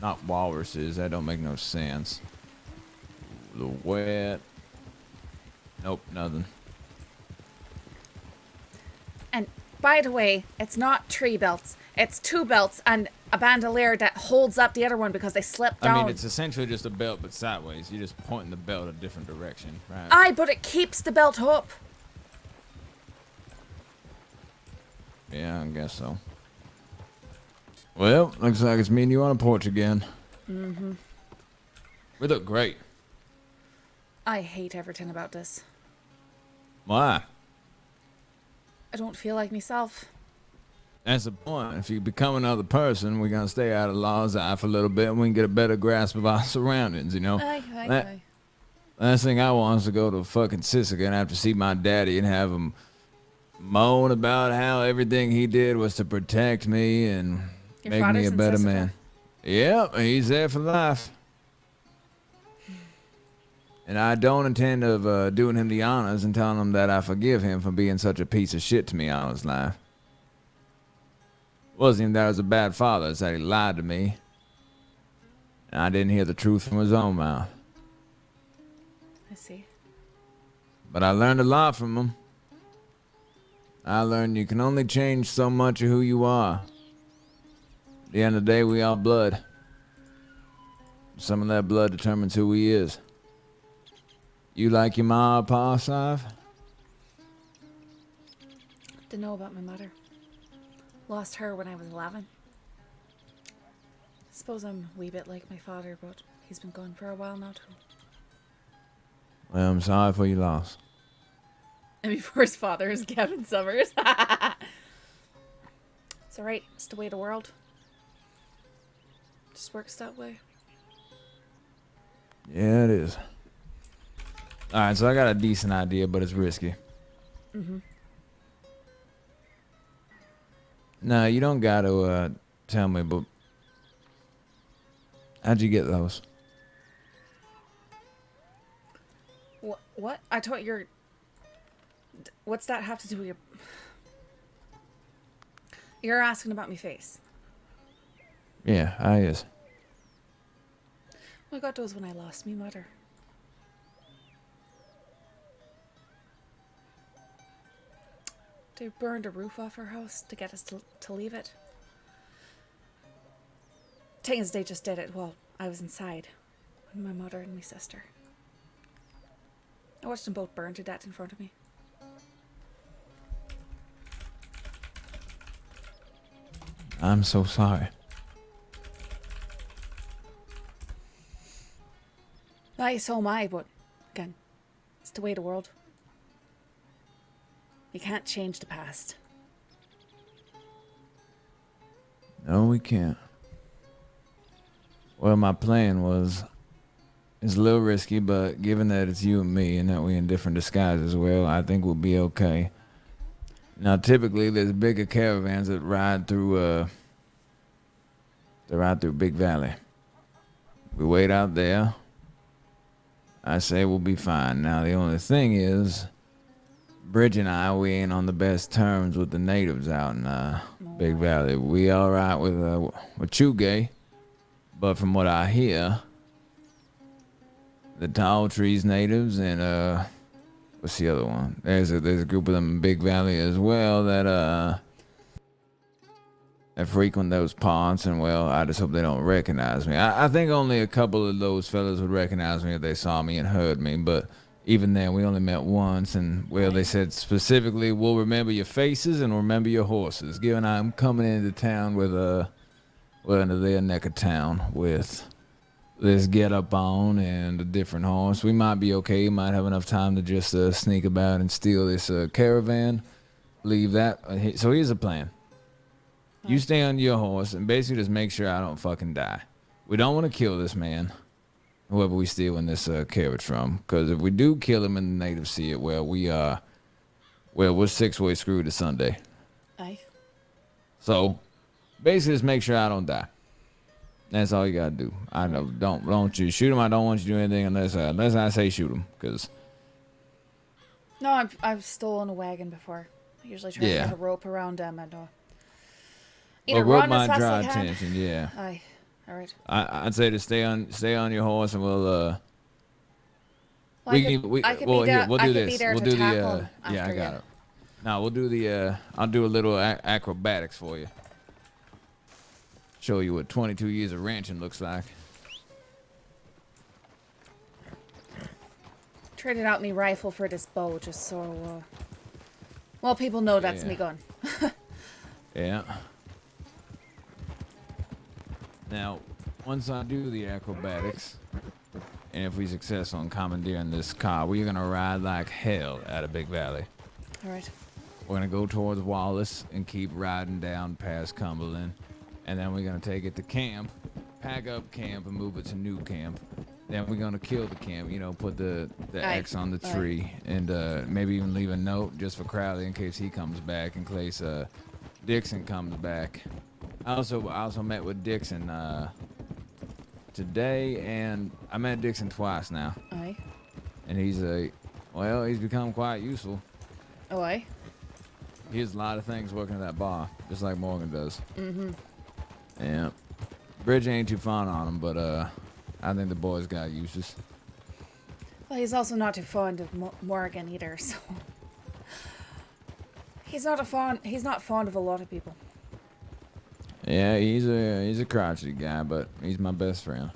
not Walruses, that don't make no sense. The Wet, nope, nothing. And by the way, it's not 3 belts. It's 2 belts and a bandolier that holds up the other one because they slipped down. I mean, it's essentially just a belt, but sideways. You're just pointing the belt a different direction, right? Aye, but it keeps the belt up. Yeah, I guess so. Well, looks like it's me and you on a porch again. Mm-hmm. We look great. I hate everything about this. Why? I don't feel like myself. That's the point. If you become another person, we're going to stay out of law's eye for a little bit and we can get a better grasp of our surroundings, you know? Aye. Last thing I want is to go to fucking Sisika and have to see my daddy and have him moan about how everything he did was to protect me and Your make me father's a in better Sisika? man. Yep, he's there for life. And I don't intend of doing him the honors and telling him that I forgive him for being such a piece of shit to me all his life. It wasn't even that I was a bad father, it's that he lied to me. And I didn't hear the truth from his own mouth. I see. But I learned a lot from him. I learned you can only change so much of who you are. At the end of the day, we all blood. Some of that blood determines who he is. You like your ma or pa, Sadhbh? Didn't know about my mother. Lost her when I was 11. Suppose I'm a wee bit like my father, but he's been gone for a while now too. Well, I'm sorry for your loss. And before his father is Kevin Summers. It's alright. It's the way of the world. Just works that way. Yeah, it is. Alright, so I got a decent idea, but it's risky. Mm-hmm. No, you don't gotta tell me, but how'd you get those? What? I thought you're... What's that have to do with your... You're asking about me face. Yeah, I is. I got those when I lost me mother. They burned a roof off her house to get us to leave it. Thickens, they just did it while I was inside with my mother and my sister. I watched them both burn to death in front of me. I'm so sorry. Aye, so am I, but again, it's the way of the world. You can't change the past. No, we can't. Well, my plan was... It's a little risky, but given that it's you and me and that we're in different disguises, well, I think we'll be okay. Now, typically, there's bigger caravans that ride through Big Valley. We wait out there. I say we'll be fine. Now, the only thing is, Bridge and I, we ain't on the best terms with the natives out in Big Valley. We all right with Chugay, but from what I hear, the Tall Trees natives and what's the other one? There's a group of them in Big Valley as well that frequent those parts, and well, I just hope they don't recognize me. I think only a couple of those fellas would recognize me if they saw me and heard me, but even then, we only met once, and well, they said specifically, we'll remember your faces and remember your horses. Given I'm coming into town with into their neck of town with this get up on and a different horse, we might be okay. Might have enough time to just sneak about and steal this caravan, leave that. So here's the plan. You stay on your horse and basically just make sure I don't fucking die. We don't want to kill this man, whoever we stealing this carriage from, because if we do kill him and the natives see it, well, we're 6-way screwed to Sunday. Aye. So basically just make sure I don't die. That's all you gotta do. I know, don't you shoot him. I don't want you to do anything unless I say shoot him, because No, I've stolen a wagon before. I usually try to get a rope around them and either rope run as might fast draw as I can. attention. Yeah. Aye. All right. I'd say to stay on your horse, and we'll Well, I could we'll do be this. there We'll to do tackle the after yeah, I got you. it. Now we'll do the I'll do a little acrobatics for you. Show you what 22 years of ranching looks like. Traded out me rifle for this bow just so well, people know that's me gun. Yeah. Now, once I do the acrobatics, and if we success on commandeering this car, we're gonna ride like hell out of Big Valley. All right. We're gonna go towards Wallace and keep riding down past Cumberland, and then we're gonna take it to camp, pack up camp, and move it to new camp. Then we're gonna kill the camp, put the X on the tree, and maybe even leave a note just for Crowley in case he comes back, in case Dixon comes back. I also met with Dixon today, and I met Dixon twice now. Aye. And he's become quite useful. Oh, aye. He has a lot of things working at that bar, just like Morgan does. Mm-hmm. Yeah. Bridge ain't too fond on him, but I think the boy's got uses. Well, he's also not too fond of Morgan either, so he's not fond of a lot of people. Yeah, he's a crotchety guy, but he's my best friend.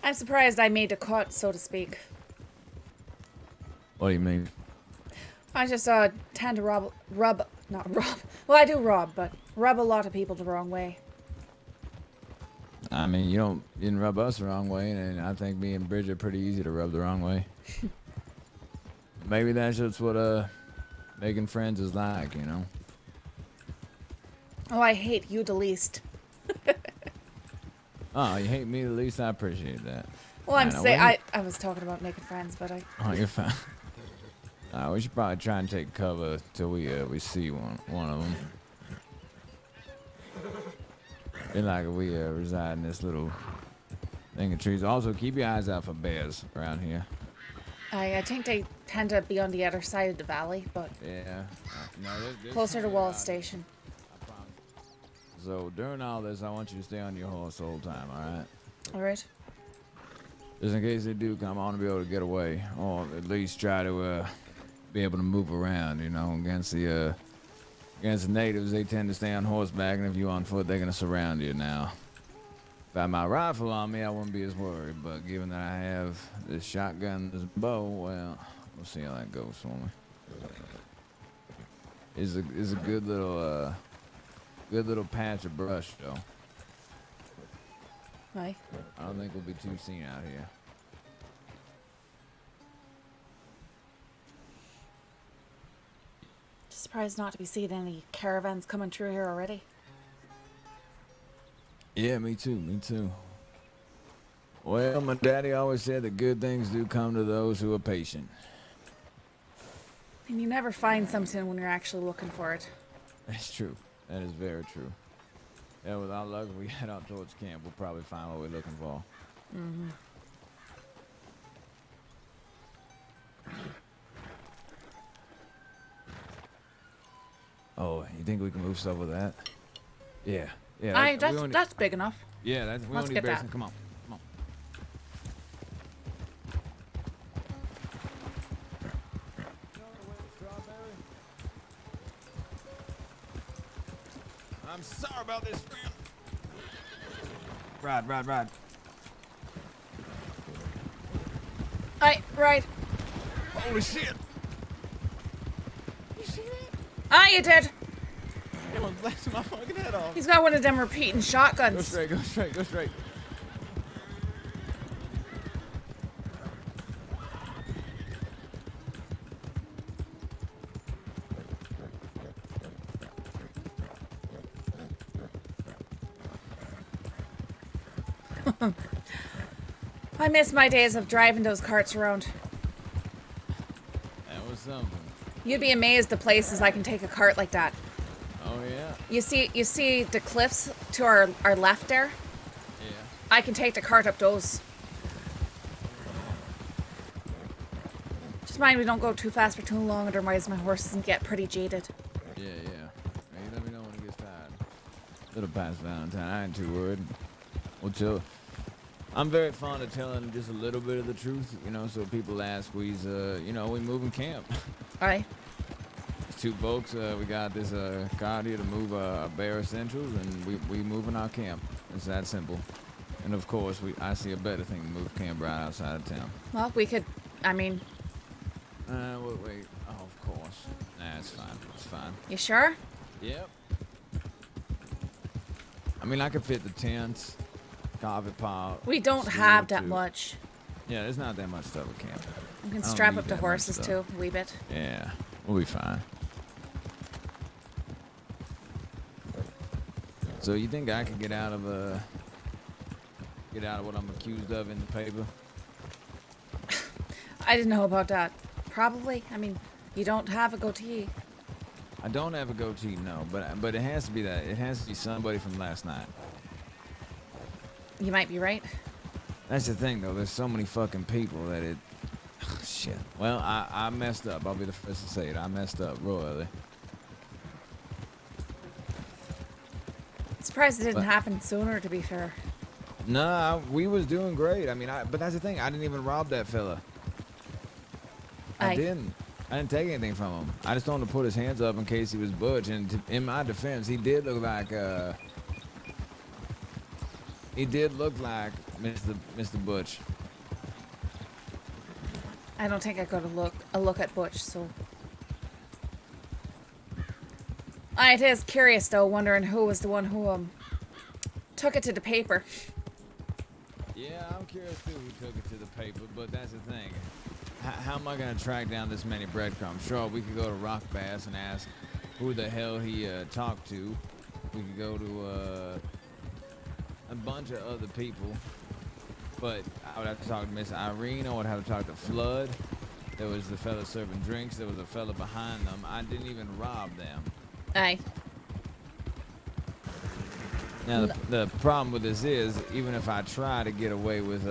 I'm surprised I made the cut, so to speak. What do you mean? I just tend to rub. Well, I do rob, but rub a lot of people the wrong way. I mean, you didn't rub us the wrong way, and I think me and Bridget are pretty easy to rub the wrong way. Maybe that's just what making friends is like, Oh, I hate you the least. Oh, you hate me the least? I appreciate that. Well, I was talking about making friends, but Oh, you're fine. We should probably try and take cover till we see one of them. It's like we reside in this little thing of trees. Also, keep your eyes out for bears around here. I think they tend to be on the other side of the valley, but Yeah. No, there's closer to Wallace Station. I promise. So during all this, I want you to stay on your horse the whole time, all right? All right. Just in case they do come, I want to be able to get away, or at least try to be able to move around. Against the natives, they tend to stay on horseback, and if you're on foot, they're gonna surround you. Now, if I had my rifle on me, I wouldn't be as worried. But given that I have this shotgun, this bow, well, we'll see how that goes for me. It's a good little patch of brush, though. Aye. I don't think we'll be too seen out here. Surprised not to be seeing any caravans coming through here already. Yeah, me too. Well, my daddy always said that good things do come to those who are patient. And you never find something when you're actually looking for it. That's true. That is very true. Yeah, with our luck, if we head out towards camp, we'll probably find what we're looking for. Mm-hmm. Oh, you think we can move stuff with that? Yeah. Yeah. That's big enough. Yeah, that's we Let's don't need get that. basement. Come on. Come on. I'm sorry about this, fam. Ride. Right. Holy shit. You did. I'm gonna blast my fucking head off. He's got one of them repeating Go shotguns. straight. I miss my days of driving those carts around. That was something. You'd be amazed the places I can take a cart like that. Oh, yeah? You see the cliffs to our left there? Yeah. I can take the cart up those. Just mind we don't go too fast for too long, otherwise my horses can get pretty jaded. Yeah. Hey, let me know when it gets tired. Little past Valentine. I ain't too worried. We'll chill. I'm very fond of telling just a little bit of the truth, so people ask, we moving camp. Alright. Two folks, we got this car here to move our bare essentials, and we moving our camp. It's that simple. And of course, I see a better thing to move camp right outside of town. Well, we could, wait. Oh, of course. Nah, it's fine. It's fine. you sure? Yep. I mean, I could fit the tents, coffee pot. We don't steel, have that too. much. Yeah, there's not that much stuff at camp. We can I don't strap need up the that much horses stuff. too, a wee bit. Yeah, we'll be fine. So you think I could get out of what I'm accused of in the paper? I didn't know about that. Probably. I mean, you don't have a goatee. I don't have a goatee, no, but it has to be that. It has to be somebody from last night. You might be right. That's the thing, though. There's so many fucking people that it. Shit. Well, I messed up. I'll be the first to say it. I messed up royally. Surprised it didn't But- happen sooner, to be fair. Nah, we was doing great. I mean, but that's the thing. I didn't even rob that fella. I didn't take anything from him. I just told him to put his hands up in case he was Butch. And in my defense, he did look like Mr. Butch. I don't think I got a look at Butch, so. It is curious though, wondering who was the one who took it to the paper. Yeah, I'm curious too who took it to the paper, but that's the thing. How am I gonna track down this many breadcrumbs? Sure, we could go to Rock Bass and ask who the hell he talked to. We could go to a bunch of other people, but I would have to talk to Miss Irene. I would have to talk to Flood. There was the fella serving drinks. There was a fella behind them. I didn't even rob them. Aye. Now, the problem with this is, even if I try to get away with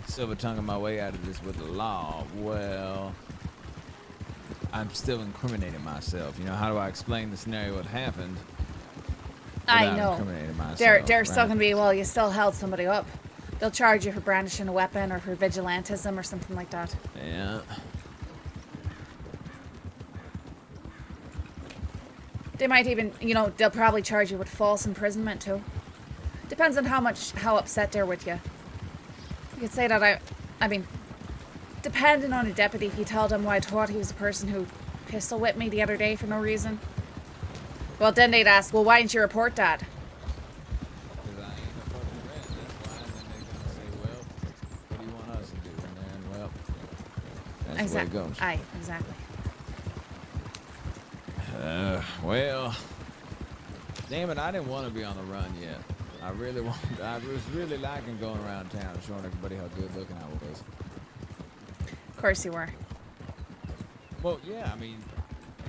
silver tonguing my way out of this with the law, well, I'm still incriminating myself. How do I explain the scenario what happened I without know. incriminating myself? They're still right? gonna be, well, you still held somebody up. They'll charge you for brandishing a weapon or for vigilantism or something like that. Yeah. They might even, they'll probably charge you with false imprisonment too. Depends on how upset they're with you. You could say that I mean, depending on the deputy, he told him I thought he was the person who pistol whipped me the other day for no reason. Well, then they'd ask, well, why didn't you report that? Because I ain't a fucking rat, that's why. And then they're going to say, well, what do you want us to do? And then, well, that's the way it goes. Aye, exactly. Well, damn it, I didn't want to be on the run yet. I was really liking going around town and showing everybody how good looking I was. Of course you were. Well, yeah, I mean,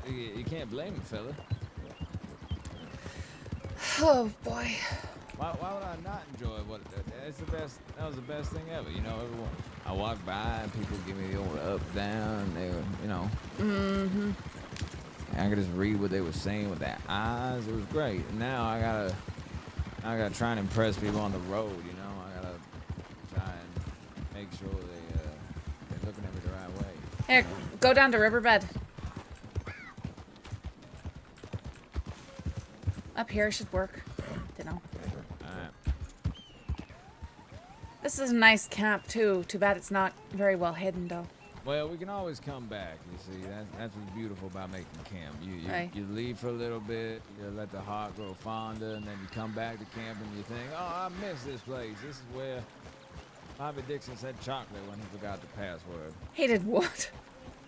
you can't blame him, fella. Oh boy. Why would I not enjoy what? It's the best. That was the best thing ever. You know, everyone. I walk by and people give me the old up, down. They were, you know. Mm-hmm. I could just read what they were saying with their eyes. It was great. And now I gotta try and impress people on the road. You know, I gotta try and make sure they're looking at me the right way. Here, go down to Riverbed. Up here should work. Dunno. Alright. This is a nice camp too. Too bad it's not very well hidden though. Well, we can always come back. You see, that's what's beautiful about making camp. Right. You leave for a little bit, you let the heart grow fonder, and then you come back to camp and you think, oh, I miss this place. This is where Bobby Dixon said chocolate when he forgot the password. He did what?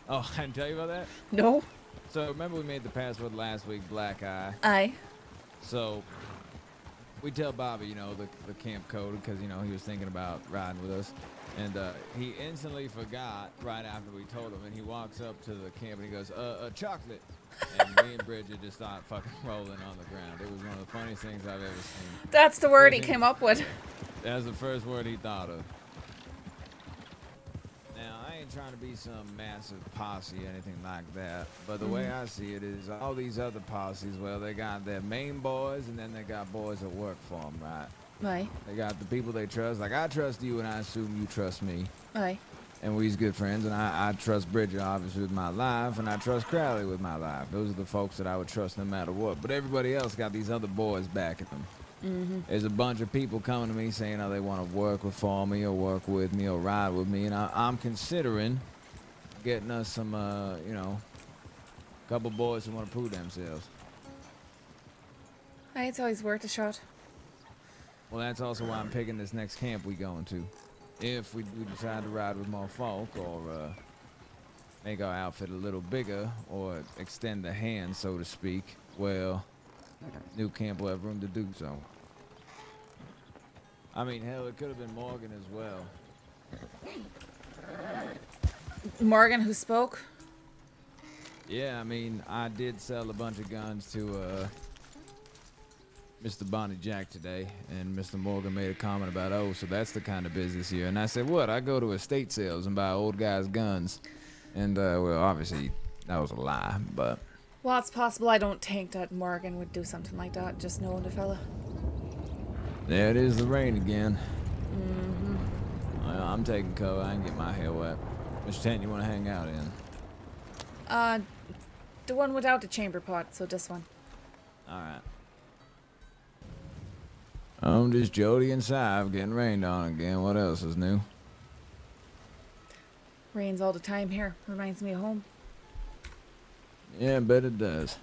Oh, I didn't tell you about that? No. So remember we made the password last week, Black Eye. Aye. So we tell Bobby, you know, the camp code because, you know, he was thinking about riding with us. And he instantly forgot right after we told him. And he walks up to the camp and he goes, chocolate. And me and Bridget just start fucking rolling on the ground. It was one of the funniest things I've ever seen. That's the word he came up with. That was the first word he thought of. Now, I ain't trying to be some massive posse or anything like that, but the way I see it is all these other posses, well, they got their main boys and then they got boys that work for them, right? Aye. They got the people they trust. Like, I trust you and I assume you trust me. Aye. And we's good friends, and I trust Bridget, obviously, with my life, and I trust Crowley with my life. Those are the folks that I would trust no matter what. But everybody else got these other boys backing them. Mm-hmm. There's a bunch of people coming to me saying how they want to work for me or work with me or ride with me, and I'm considering getting us some, you know, a couple boys who want to prove themselves. Aye, it's always worth a shot. Well, that's also why I'm picking this next camp we going to. If we decide to ride with more folk or make our outfit a little bigger or extend the hand, so to speak, well, new camp will have room to do so. I mean, hell, it could have been Morgan as well. Morgan who spoke? Yeah, I mean, I did sell a bunch of guns to Mr. Bonnie Jack today, and Mr. Morgan made a comment about, oh, so that's the kind of business here. And I said, what? I go to estate sales and buy old guys' guns. And, well, obviously, that was a lie, but... Well, it's possible. I don't think that Morgan would do something like that, just knowing the fella. There it is, the rain again. Mm-hmm. Well, I'm taking cover. I can get my hair wet. Which tent you want to hang out in? The one without the chamber pot, so this one. Alright. Just Jody and Sadhbh getting rained on again. What else is new? Rains all the time here. Reminds me of home. Yeah, I bet it does.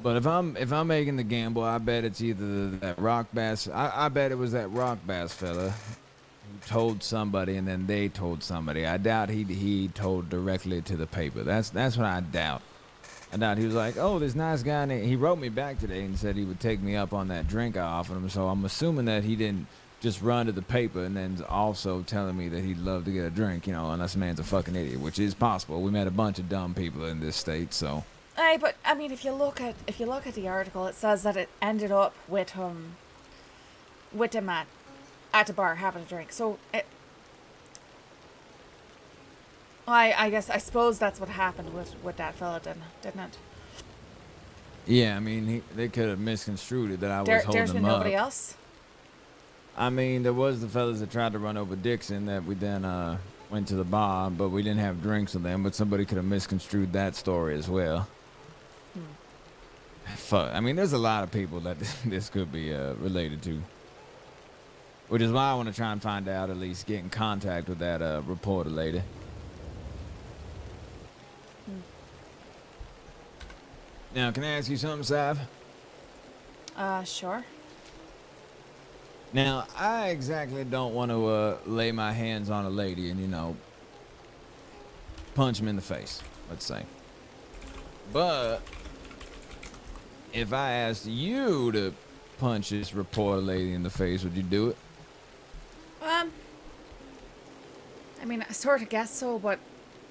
But if I'm making the gamble, I bet it's either that rock bass. I bet it was that rock bass fella who told somebody and then they told somebody. I doubt he told directly to the paper. That's what I doubt. I doubt he was like, oh, this nice guy. He wrote me back today and said he would take me up on that drink I offered him. So I'm assuming that he didn't just run to the paper and then also telling me that he'd love to get a drink, you know, unless the man's a fucking idiot, which is possible. We met a bunch of dumb people in this state, so. Aye, but I mean, if you look at the article, it says that it ended up with him at the bar having a drink. So I suppose that's what happened with that fella, didn't it? Yeah, I mean, they could have misconstrued it that I was holding There's him been up. nobody else. I mean, there was the fellas that tried to run over Dixon that we then went to the bar, but we didn't have drinks with them. But somebody could have misconstrued that story as well. Fuck. I mean, there's a lot of people that this could be related to. Which is why I want to try and find out, at least get in contact with that reporter lady. Now, can I ask you something, Sadhbh? Sure. Now, I exactly don't want to lay my hands on a lady and, you know, punch him in the face, let's say. But if I asked you to punch this reporter lady in the face, would you do it? I mean, I sort of guess so, but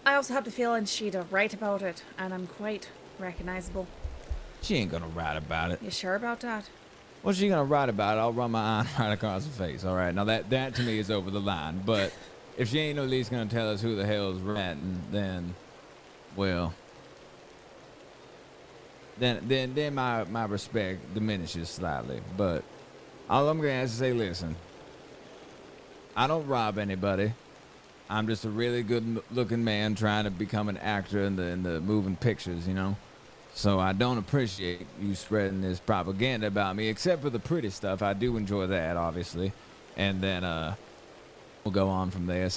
I also have the feeling she'd write about it, and I'm quite recognizable. She ain't gonna write about it. You sure about that? What's she gonna write about it? I'll run my eye right across her face. All right. Now that to me is over the line. But if she ain't at least gonna tell us who the hell's ratting, then, well, then my respect diminishes slightly. But all I'm gonna have to say, listen, I don't rob anybody. I'm just a really good looking man trying to become an actor in the moving pictures, you know. So I don't appreciate you spreading this propaganda about me, except for the pretty stuff. I do enjoy that, obviously. And then we'll go on from there.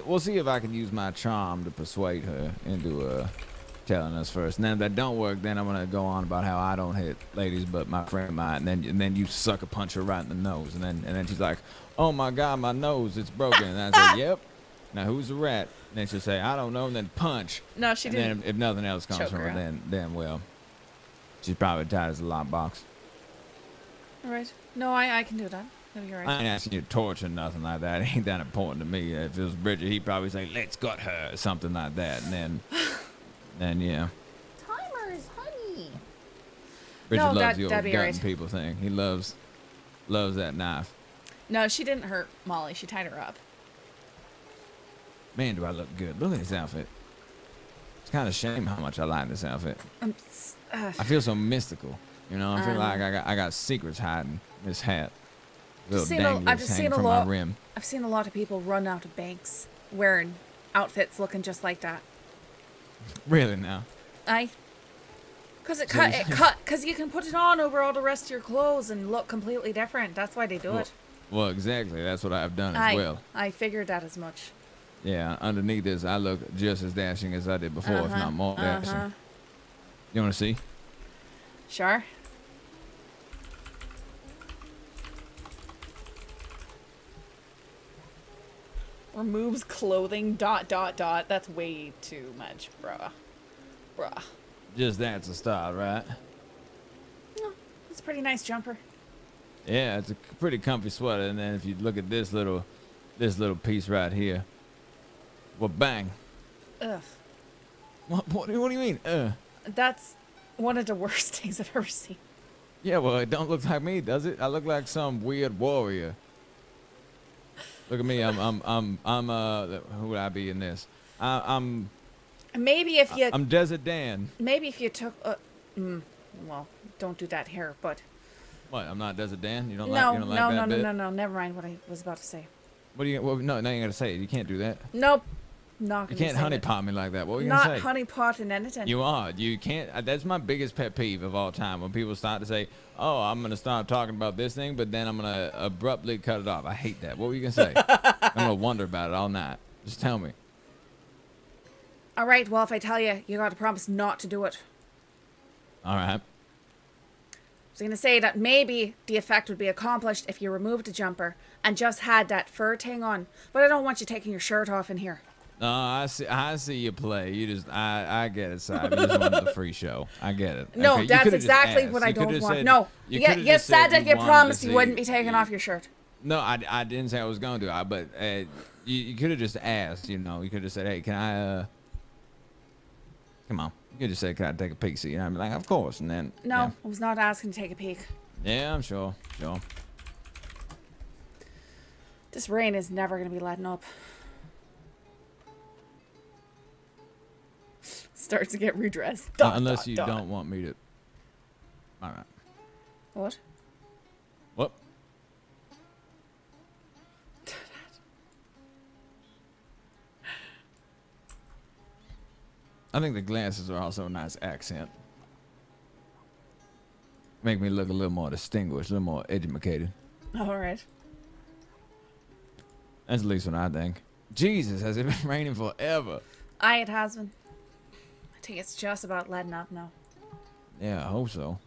We'll see if I can use my charm to persuade her into telling us first. And then if that don't work, then I'm gonna go on about how I don't hit ladies, but my friend might. And then you sucker punch her right in the nose. And then she's like, "Oh my God, my nose, it's broken." And I say, "Yep. Now who's the rat?" And then she'll say, "I don't know," and then punch. No, she didn't. And then if nothing else comes from her, then well, she's probably tied as a lockbox. All right. No, I can do that. No, you're right. I ain't asking you to torture nothing like that. It ain't that important to me. If it was Bridget, he'd probably say, "Let's gut her," or something like that. And then yeah. Timers, honey. Bridget No, loves the old that'd be gutting right. people thing. He loves that knife. No, she didn't hurt Molly. She tied her up. Man, do I look good. Look at this outfit. It's kind of a shame how much I like this outfit. I feel so mystical. You know, I feel like I got secrets hiding in this hat. Little I've just seen hanging from my rim. I've seen a lot of people run out of banks wearing outfits looking just like that. Really now? Because because you can put it on over all the rest of your clothes and look completely different. That's why they do it. Well, exactly. That's what I've done as well. I figured that as much. Yeah, underneath this, I look just as dashing as I did before, if not more dashing. You want to see? Sure. Removes clothing, ... That's way too much, bruh. Just that's a start, right? No, it's a pretty nice jumper. Yeah, it's a pretty comfy sweater. And then if you look at this little piece right here, well, bang. Ugh. What do you mean? That's one of the worst things I've ever seen. Yeah, well, it don't look like me, does it? I look like some weird warrior. Look at me. Who would I be in this? I'm Desert Dan. Maybe if you took well, don't do that here, but What? I'm not Desert Dan. You don't no, like that bit? no. Never mind what I was about to say. What do you? Well, no, now you gotta say it. You can't do that. Nope. Not You gonna can't say honeypot me like that. What were you Not gonna say? honeypot and anything. You are. You can't. That's my biggest pet peeve of all time. When people start to say, "Oh, I'm gonna start talking about this thing," but then I'm gonna abruptly cut it off. I hate that. What were you gonna say? I'm gonna wonder about it all night. Just tell me. All right. Well, if I tell you, you got to promise not to do it. All right. I was gonna say that maybe the effect would be accomplished if you removed the jumper and just had that fur thing on, but I don't want you taking your shirt off in here. No, I see you play. You just, I get it, Sad. You just wanted the free show. I get it. No, Okay, you that's could've just exactly asked. what I You could've don't want. said- No, you you could've just said that you wanted to promised you see- wouldn't be taking off your shirt. No, I didn't say I was going to. But you could have just asked. You know, you could have said, "Hey, can I? Come on." You could just say, "Can I take a peek?" See, and I'd be like, "Of course." And then No, yeah, I was not asking to take a peek. yeah, I'm sure. This rain is never gonna be letting up. Starts to get redressed. Unless you don't want me to. All right. What? What? I think the glasses are also a nice accent. Make me look a little more distinguished, a little more educated. All right. That's at least what I think. Jesus, has it been raining forever? It has been. I think it's just about letting up now. Yeah, I hope so.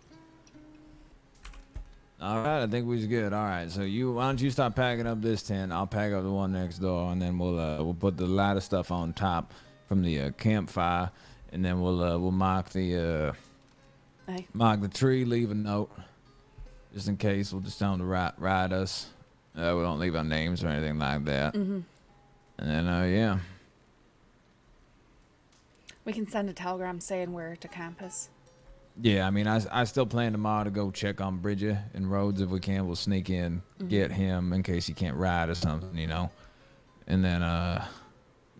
All right, I think we're good. All right, so why don't you start packing up this tent? I'll pack up the one next door, and then we'll put the lighter stuff on top from the campfire, and then we'll mark the tree, leave a note, just in case. We'll just tell them to ride us. We don't leave our names or anything like that. Mm-hmm. And then, yeah. We can send a telegram saying where to campus. Yeah, I mean, I still plan tomorrow to go check on Bridget and Rhodes if we can. We'll sneak in, get him in case he can't ride or something, you know. And then I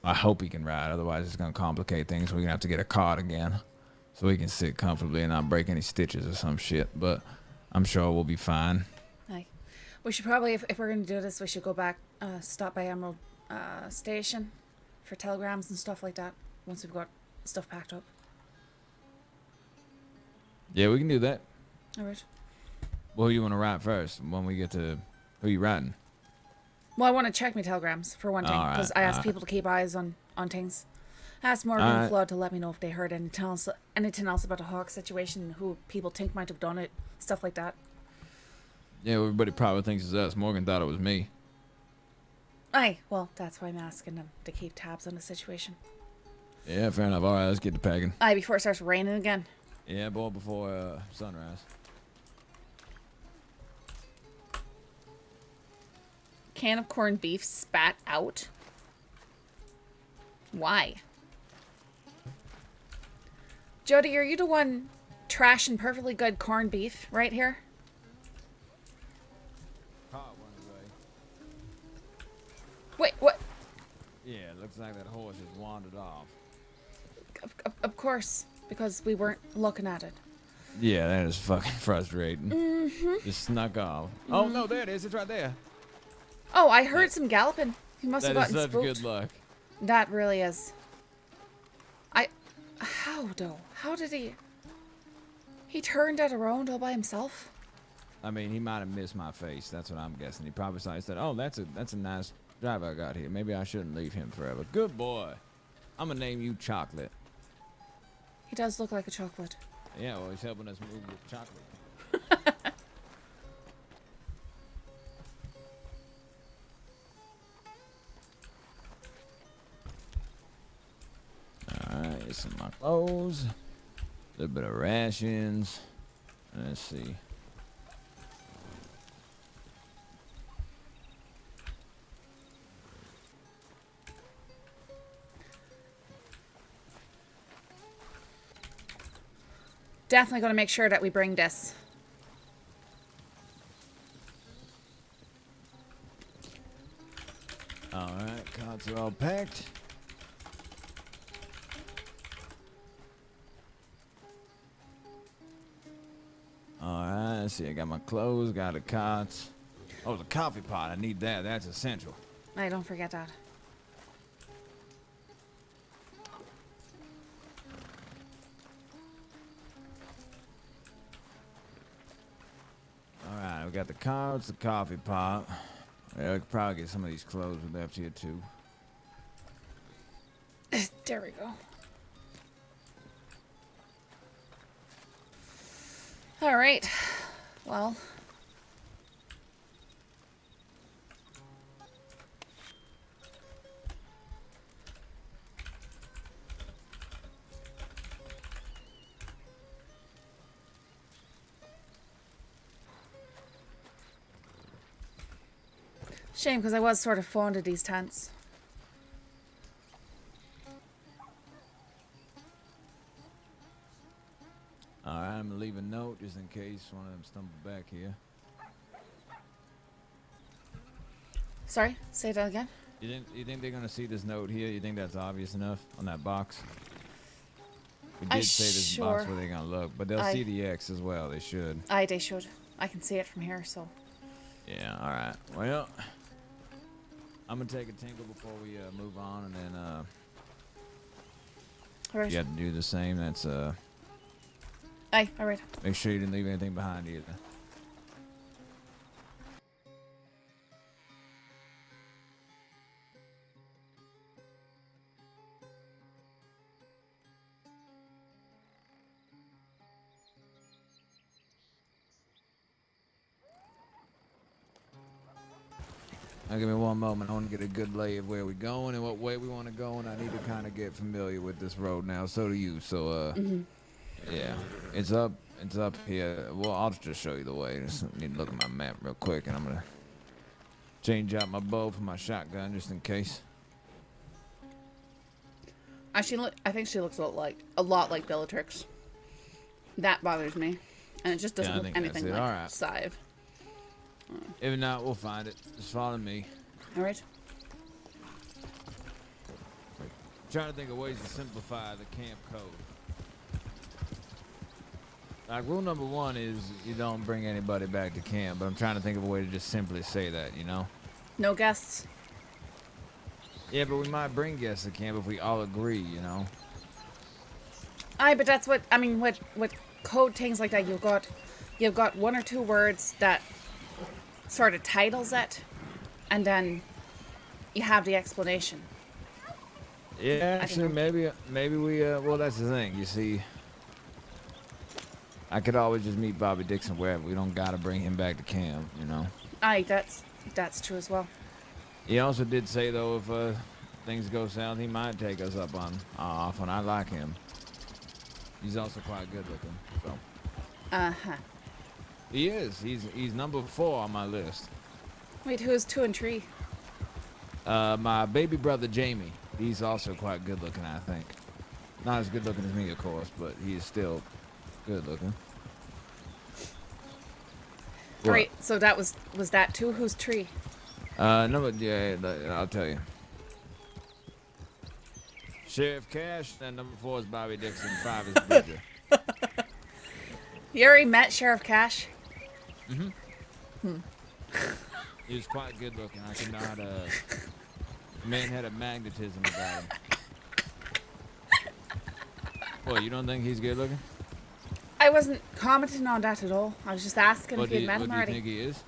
hope he can ride. Otherwise, it's going to complicate things. We're going to have to get a cart again so he can sit comfortably and not break any stitches or some shit. But I'm sure we'll be fine. Aye. We should probably, if we're going to do this, we should go back, stop by Emerald Station for telegrams and stuff like that once we've got stuff packed up. Yeah, we can do that. All right. Well, who you want to write first when we get to who you writing? Well, I want to check my telegrams for one thing, All right, because I asked all right. people to keep eyes on things. I asked Morgan All and right. Flood to let me know if they heard anything else about the Hawk situation, who people think might have done it, stuff like that. Yeah, everybody probably thinks it's us. Morgan thought it was me. Aye, well, that's why I'm asking them to keep tabs on the situation. Yeah, fair enough. All right, let's get to packing. Aye, before it starts raining again. Yeah, boy, before sunrise. Can of corned beef spat out? Why? Jody, are you the one trashing perfectly good corned beef right here? Wait, what? Yeah, it looks like that horse has wandered off. Of course, because we weren't looking at it. Yeah, that is fucking frustrating. Just snuck off. Oh, no, there it is. It's right there. Oh, I heard some galloping. He must have That is gotten such spooked. good luck. That really is. How, though? How did he... He turned it around all by himself? I mean, he might have missed my face. That's what I'm guessing. He probably saw. He said, "Oh, that's a nice driver I got here. Maybe I shouldn't leave him forever." Good boy. I'm gonna name you Chocolate. He does look like a chocolate. Yeah, well, he's helping us move with chocolate. Alright, here's some of my clothes. A little bit of rations. Let's see. Definitely going to make sure that we bring this. Alright, carts are all packed. Alright, let's see. I got my clothes, got the carts. Oh, the coffee pot. I need that. That's essential. I don't forget that. Alright, we got the carts, the coffee pot. Yeah, we could probably get some of these clothes we left here too. There we go. All right. Well. Shame, because I was sort of fond of these tents. Alright, I'm gonna leave a note just in case one of them stumble back here. Sorry, say that again. You think they're gonna see this note here? You think that's obvious enough on that box? We I did say this box sure- where they're gonna look, but they'll see the X as well. They should. Aye, they should. I can see it from here, so. Yeah. All right. Well, I'm gonna take a tinkle before we move on, and then All right. you have to do the same. That's Aye, all right. make sure you didn't leave anything behind either. Now give me one moment. I want to get a good lay of where we're going and what way we want to go, and I need to kind of get familiar with this road now. So do you. So yeah, it's up here. Well, I'll just show you the way. Just need to look at my map real quick, and I'm gonna change out my bow for my shotgun just in case. I think she looks a lot like Bellatrix. That bothers me, and it just doesn't Yeah, I look think anything that's it. like All right. Scythe. If not, we'll find it. Just follow me. All right. Trying to think of ways to simplify the camp code. Like, rule number 1 is you don't bring anybody back to camp, but I'm trying to think of a way to just simply say that, you know? No guests. Yeah, but we might bring guests to camp if we all agree, you know? Aye, but that's what I mean. What code things like that? You've got 1 or 2 words that sort of titles it, and then you have the explanation. Yeah, actually, maybe we, well, that's the thing, you see. I could always just meet Bobby Dixon wherever. We don't gotta bring him back to camp, you know? Aye, that's true as well. He also did say, though, if things go south, he might take us up on off, and I like him. He's also quite good looking, so. Uh-huh. He is. He's number 4 on my list. Wait, who's 2 and 3? My baby brother Jamie. He's also quite good looking, I think. Not as good looking as me, of course, but he's still good looking. Great. So that was that 2? Who's 3? Yeah, I'll tell you. Sheriff Cash, and number 4 is Bobby Dixon, 5 is Bridger. You already met Sheriff Cash? He was quite good looking. I could not, man had a magnetism about him. Well, you don't think he's good looking? I wasn't commenting on that at all. I was just asking if you'd met him What do you already. think he is?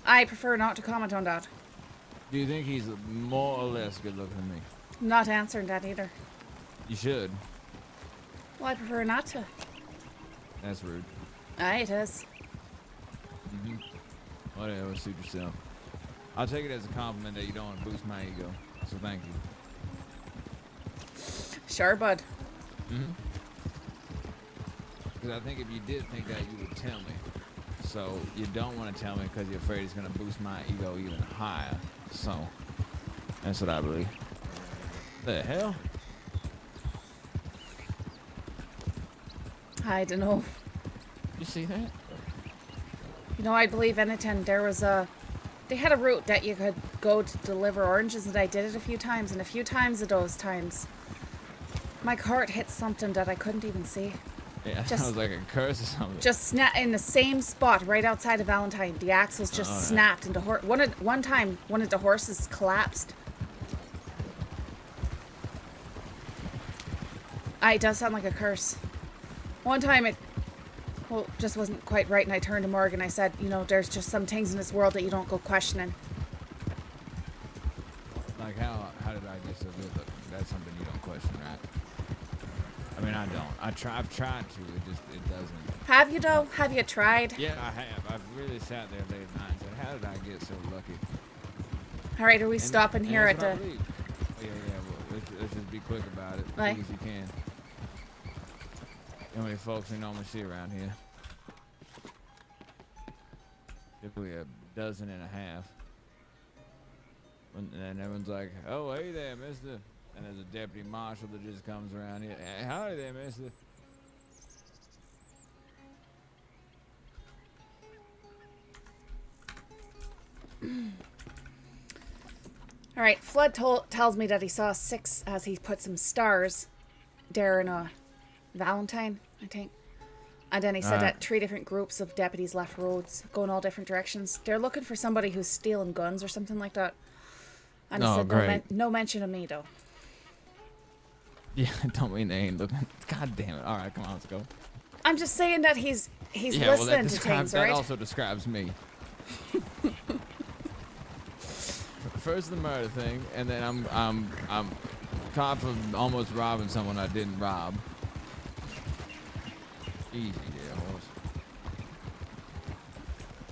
I prefer not to comment on that. Do you think he's more or less good looking than me? I'm not answering that either. You should. Well, I prefer not to. That's rude. Aye, it is. Whatever, suit yourself. I'll take it as a compliment that you don't want to boost my ego. So thank you. Sure, bud. Because I think if you did think that, you would tell me. So you don't want to tell me because you're afraid it's going to boost my ego even higher. So that's what I believe. The hell? I don't know. You see that? You know, I believe anything. They had a route that you could go to deliver oranges, and I did it a few times, and a few times of those times, my cart hit something that I couldn't even see. Yeah, Just- sounds like a curse or something. Just in the same spot right outside of Valentine. The axles just snapped into one time one of the horses collapsed. It does sound like a curse. One time it just wasn't quite right, and I turned to Morgan and I said, you know, there's just some things in this world that you don't go questioning. Like how did I get so good looking? That's something you don't question, right? I mean, I don't. I've tried to. It doesn't. Have you though? Have you tried? Yeah, I have. I've really sat there late at night and said, how did I get so lucky? All right, are we stopping here at that's the... what I believe. Oh, yeah. Well, let's just be quick about it. Right. Quick as you can. How many folks we normally see around here? Typically a dozen and a half. And then everyone's like, oh, hey there, mister. And there's a deputy marshal that just comes around here. Hey, howdy there, mister. All right, Flood tells me that he saw 6 as he put some stars there in a Valentine, I think. And then he said that 3 different groups of deputies left roads, going all different directions. They're looking for somebody who's stealing guns or something like that. And he said great. no mention of me, though. Yeah, don't mean they ain't looking. God damn it. All right, come on, let's go. I'm just saying that he's Yeah, well, listening to things, that right? also describes me. First the murder thing, and then I'm caught for almost robbing someone I didn't rob. Easy there, horse.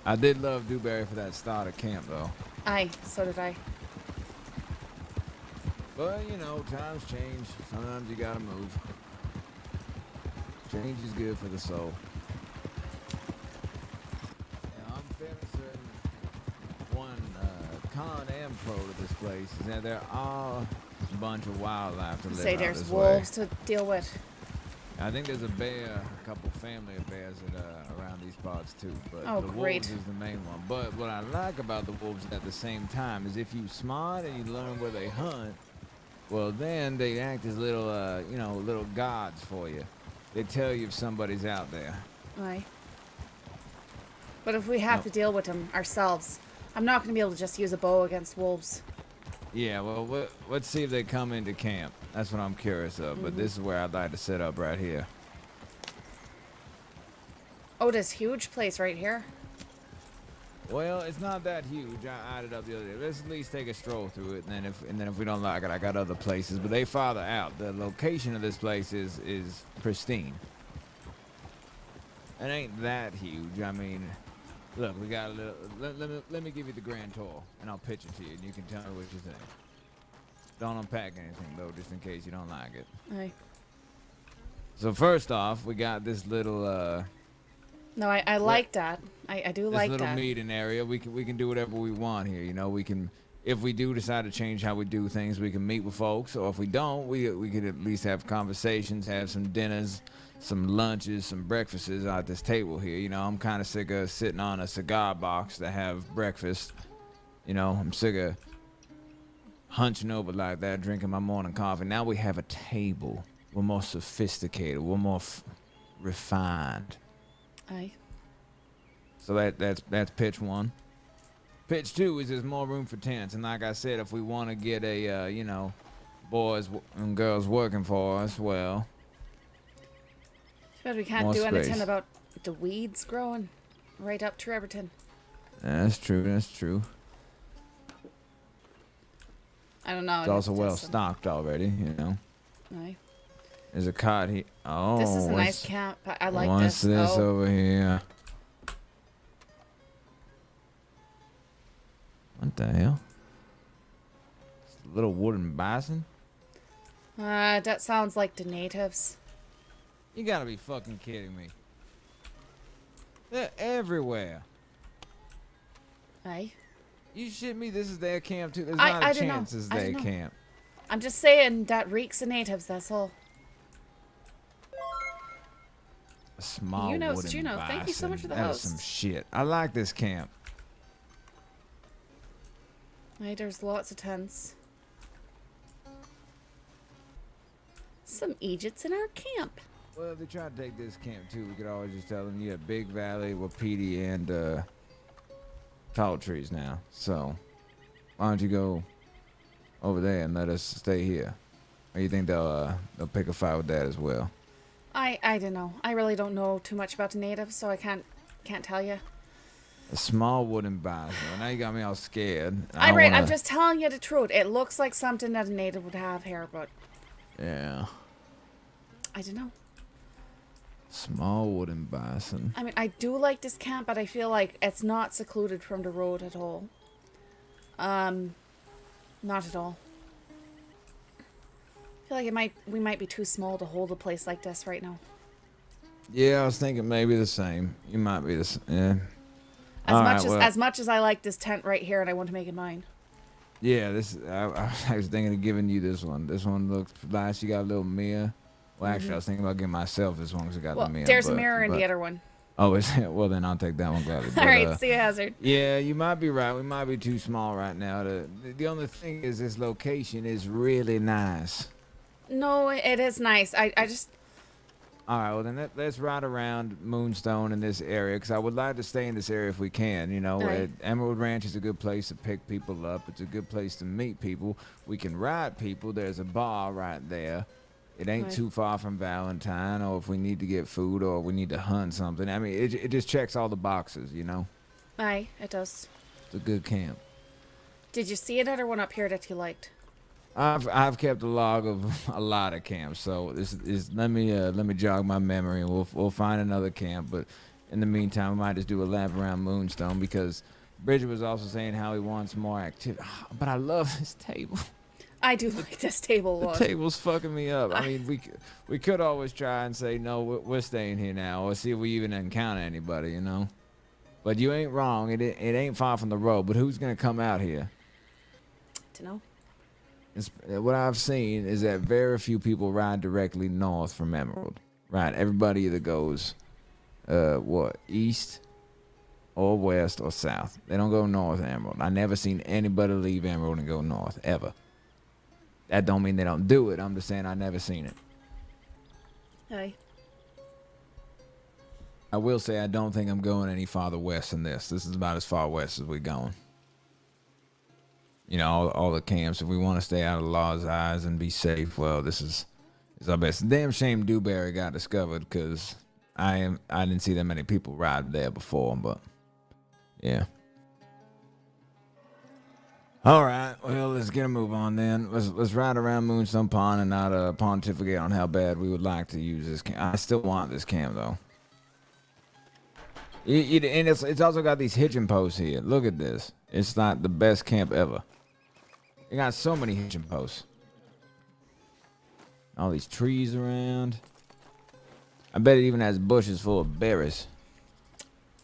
I did love Dewberry for that start of camp, though. Aye, so did I. But, you know, times change. Sometimes you gotta move. Change is good for the soul. Now, I'm fairly certain one con and pro to this place is that there are bunch of wildlife to live Say out there's this wolves to deal with. way. I think there's a bear, a couple family of bears that around these parts too. But Oh, the great. wolves is the main one. But what I like about the wolves at the same time is if you smart and you learn where they hunt, well then they act as little, you know, little gods for you. They tell you if somebody's out there. Aye. But if we have to deal with them ourselves, I'm not going to be able to just use a bow against wolves. Yeah, well, let's see if they come into camp. That's what I'm curious of. But this is where I'd like to set up right here. Oh, this huge place right here. Well, it's not that huge. I added up the other day. Let's at least take a stroll through it, and then if we don't like it, I got other places. But they farther out. The location of this place is pristine. It ain't that huge. I mean, look, we got a little. Let me give you the grand tour, and I'll pitch it to you, and you can tell me what you think. Don't unpack anything though, just in case you don't like it. Aye. So first off, we got this little. No, I like that. I do like this little that. meeting area. We can do whatever we want here. You know, we can, if we do decide to change how we do things, we can meet with folks. Or if we don't, we could at least have conversations, have some dinners, some lunches, some breakfasts at this table here. You know, I'm kind of sick of sitting on a cigar box to have breakfast. You know, I'm sick of hunching over like that, drinking my morning coffee. Now we have a table. We're more sophisticated. We're more refined. Aye. So that's pitch one. Pitch two is there's more room for tents, and like I said, if we want to get a you know, boys and girls working for us, well, But we can't more do space. anything about the weeds growing right up to Everton. that's true. That's true. I don't know. It's also just well some- stocked already. You know, Aye. there's a cot here. Oh, This is a nice what's- camp. I like what's this. Oh, over here? What the hell? It's a little wooden bison? that sounds like the natives. You gotta be fucking kidding me. They're everywhere. Aye. You shit me, this is their camp too. There's I not a don't know. chance this is I their don't know. camp. I'm just saying that reeks of natives. That's all. A small You know, wooden Juno, thank you so much for the bison. That is some host. shit. I like this camp. Aye, there's lots of tents. Some Egypts in our camp. Well, if they try to take this camp too, we could always just tell them, yeah, Big Valley, Wapiti, and tall trees now. So, why don't you go over there and let us stay here? Or you think they'll pick a fight with that as well? I don't know. I really don't know too much about the natives, so I can't tell you. A small wooden bison. Well, now you got me all scared. I'm wanna- just telling you the truth. It looks like something that a native would have here, but Yeah. I don't know. Small wooden bison. I mean, I do like this camp, but I feel like it's not secluded from the road at all. Not at all. I feel like we might be too small to hold a place like this right now. Yeah, I was thinking maybe the same. You might be the same. Yeah. All right, well, As much as I like this tent right here and I want to make it mine. yeah, I was thinking of giving you this one. This one looks nice. You got a little mirror. Well, actually, I was thinking about giving myself this one because it got Well, the mirror. there's a but- mirror in but- the other one. Oh, is it? Well, then I'll take that one gladly. All But, right, see you, Hazard. yeah, you might be right. We might be too small right now. The only thing is this location is really nice. No, it is nice. I just All right, well, then let's ride around Moonstone in this area because I would like to stay in this area if we can. You know, Right. Emerald Ranch is a good place to pick people up. It's a good place to meet people. We can ride people. There's a bar right there. It ain't Right. too far from Valentine, or if we need to get food or we need to hunt something. I mean, it just checks all the boxes, you know? aye, it does. It's a good camp. Did you see another one up here that you liked? I've kept a log of a lot of camps, so this is let me jog my memory and we'll find another camp. But in the meantime, we might just do a lap around Moonstone because Bridget was also saying how he wants more activity. But I love this table. I do like this table The one. table's fucking me up. I mean, we could always try and say no, we're staying here now, or see if we even encounter anybody, you know. But you ain't wrong. It ain't far from the road. But who's gonna come out here? Dunno. what I've seen is that very few people ride directly north from Emerald. Right, everybody either goes, east or west or south. They don't go north of Emerald. I never seen anybody leave Emerald and go north, ever. That don't mean they don't do it. I'm just saying I never seen it. Aye. I will say I don't think I'm going any farther west than this. This is about as far west as we're going. You know, all the camps. If we want to stay out of the law's eyes and be safe, well, this is our best. Damn shame Dewberry got discovered because I didn't see that many people ride there before, but yeah. All right, well, let's get a move on then. Let's ride around Moonstone Pond and not pontificate on how bad we would like to use this camp. I still want this camp though. And it's also got these hitching posts here. Look at this. It's not the best camp ever. It got so many hitching posts. All these trees around. I bet it even has bushes full of berries.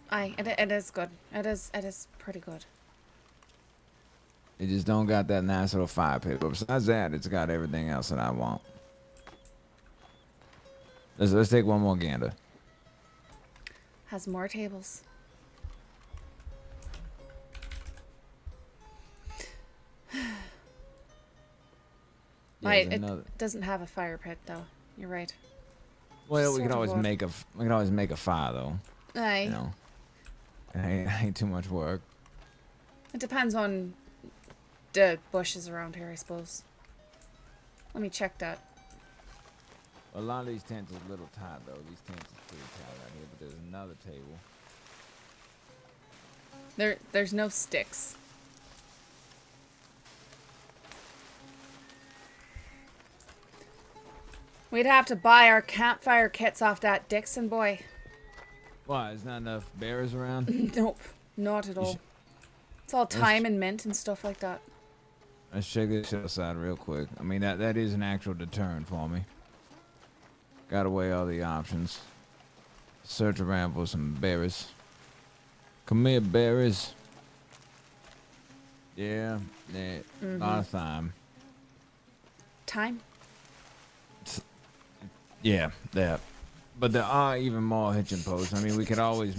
Aye, it is good. It is pretty good. It just don't got that nice little fire pit. But besides that, it's got everything else that I want. Let's take one more gander. Has more tables. Right, it doesn't have a fire pit though. You're right. Well, we can always make a fire though. Aye. You know, it ain't too much work. It depends on the bushes around here, I suppose. Let me check that. A lot of these tents are a little tight though. These tents are pretty tight out here, but there's another table. There's no sticks. We'd have to buy our campfire kits off that Dixon boy. Why? There's not enough bears around? Nope, not at all. It's all thyme and mint and stuff like that. Let's check this outside real quick. I mean, that is an actual deterrent for me. Gotta weigh all the options. Search around for some berries. Come here, berries. Yeah, a lot of thyme. Thyme? Yeah, that. But there are even more hitching posts. I mean, we could always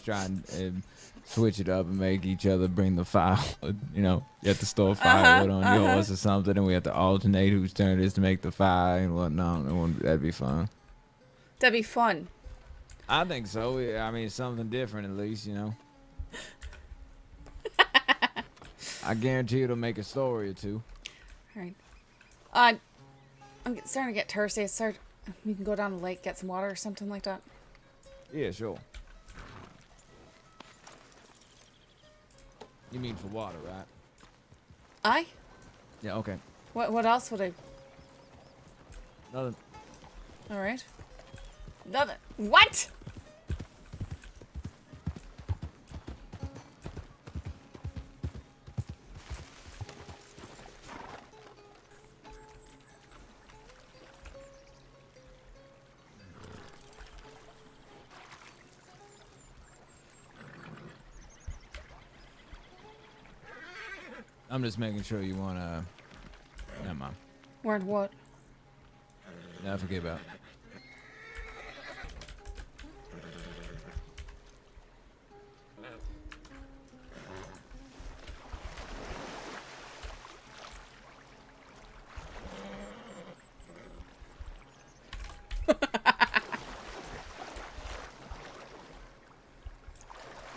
try and switch it up and make each other bring the firewood. You know, you have to store firewood on yours or something, and we have to alternate whose turn it is to make the fire and whatnot. That'd be fun. That'd be fun. I think so. I mean, something different at least, you know. I guarantee it'll make a story or two. All right. I'm starting to get thirsty. We can go down the lake, get some water or something like that. Yeah, sure. You mean for water, right? Aye? Yeah, okay. What else would I... Nothing. All right. Nothing. What? I'm just making sure you want to... Never mind. Weren't what? No, forget about it.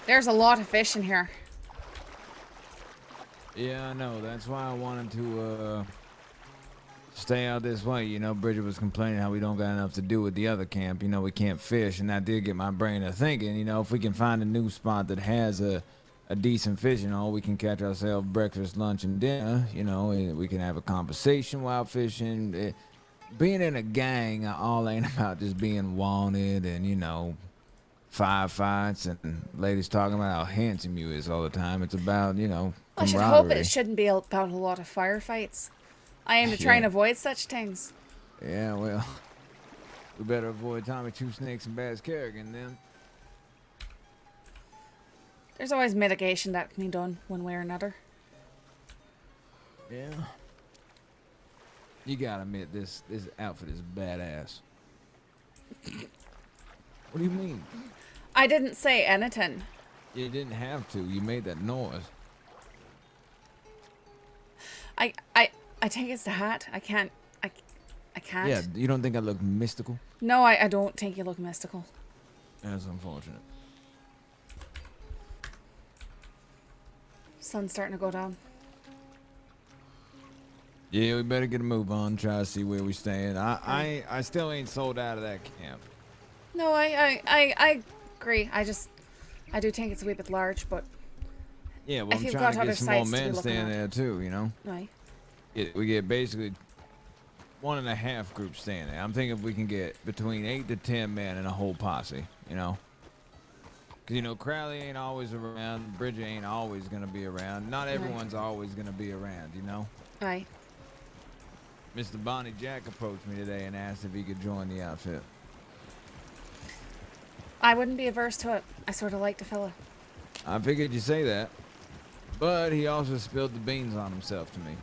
There's a lot of fish in here. Yeah, I know. That's why I wanted to stay out this way. You know, Bridget was complaining how we don't got enough to do with the other camp. You know, we can't fish, and that did get my brain to thinking. You know, if we can find a new spot that has a decent fishing hole, we can catch ourselves breakfast, lunch, and dinner. You know, and we can have a conversation while fishing. Being in a gang all ain't about just being wanted and, you know, firefights and ladies talking about how handsome you is all the time. It's about, you know, I should hope it shouldn't be about a lot of firefights. I aim to try and avoid such things. Yeah, well, we better avoid Tommy Two Snakes and Baz Kerrigan then. There's always mitigation that can be done one way or another. Yeah. You gotta admit, this outfit is badass. What do you mean? I didn't say anything. You didn't have to. You made that noise. I think it's the hat. I can't. Yeah, you don't think I look mystical? No, I don't think you look mystical. That's unfortunate. Sun's starting to go down. Yeah, we better get a move on. Try to see where we stand. I still ain't sold out of that camp. No, I agree. I do think it's a wee bit large, but Yeah, well, if I'm you've trying got to other get some more sites to be men looking staying at. there too, you know? aye. We get basically 1.5 groups staying there. I'm thinking if we can get between 8 to 10 men in a whole posse, you know? Because, you know, Crowley ain't always around. Bridget ain't always going to be around. Not everyone's always going to be around, you know? Aye. Mr. Bonnie Jack approached me today and asked if he could join the outfit. I wouldn't be averse to it. I sort of like the fella. I figured you'd say that. But he also spilled the beans on himself to me.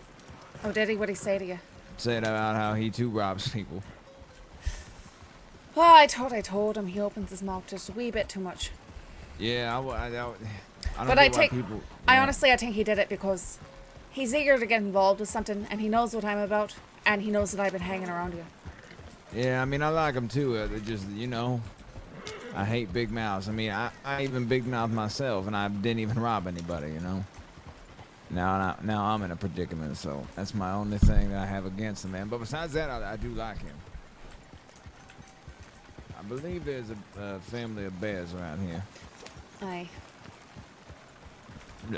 Oh, did he? What'd he say to you? Said about how he too robs people. Well, I told him he opens his mouth just a wee bit too much. Yeah, I don't But get I why take, people... I yeah. honestly, I think he did it because he's eager to get involved with something, and he knows what I'm about, and he knows that I've been hanging around you. Yeah, I mean, I like him too. They just, you know, I hate big mouths. I mean, I even big mouth myself, and I didn't even rob anybody, you know. Now I'm in a predicament, so that's my only thing that I have against the man. But besides that, I do like him. I believe there's a family of bears around here. Aye.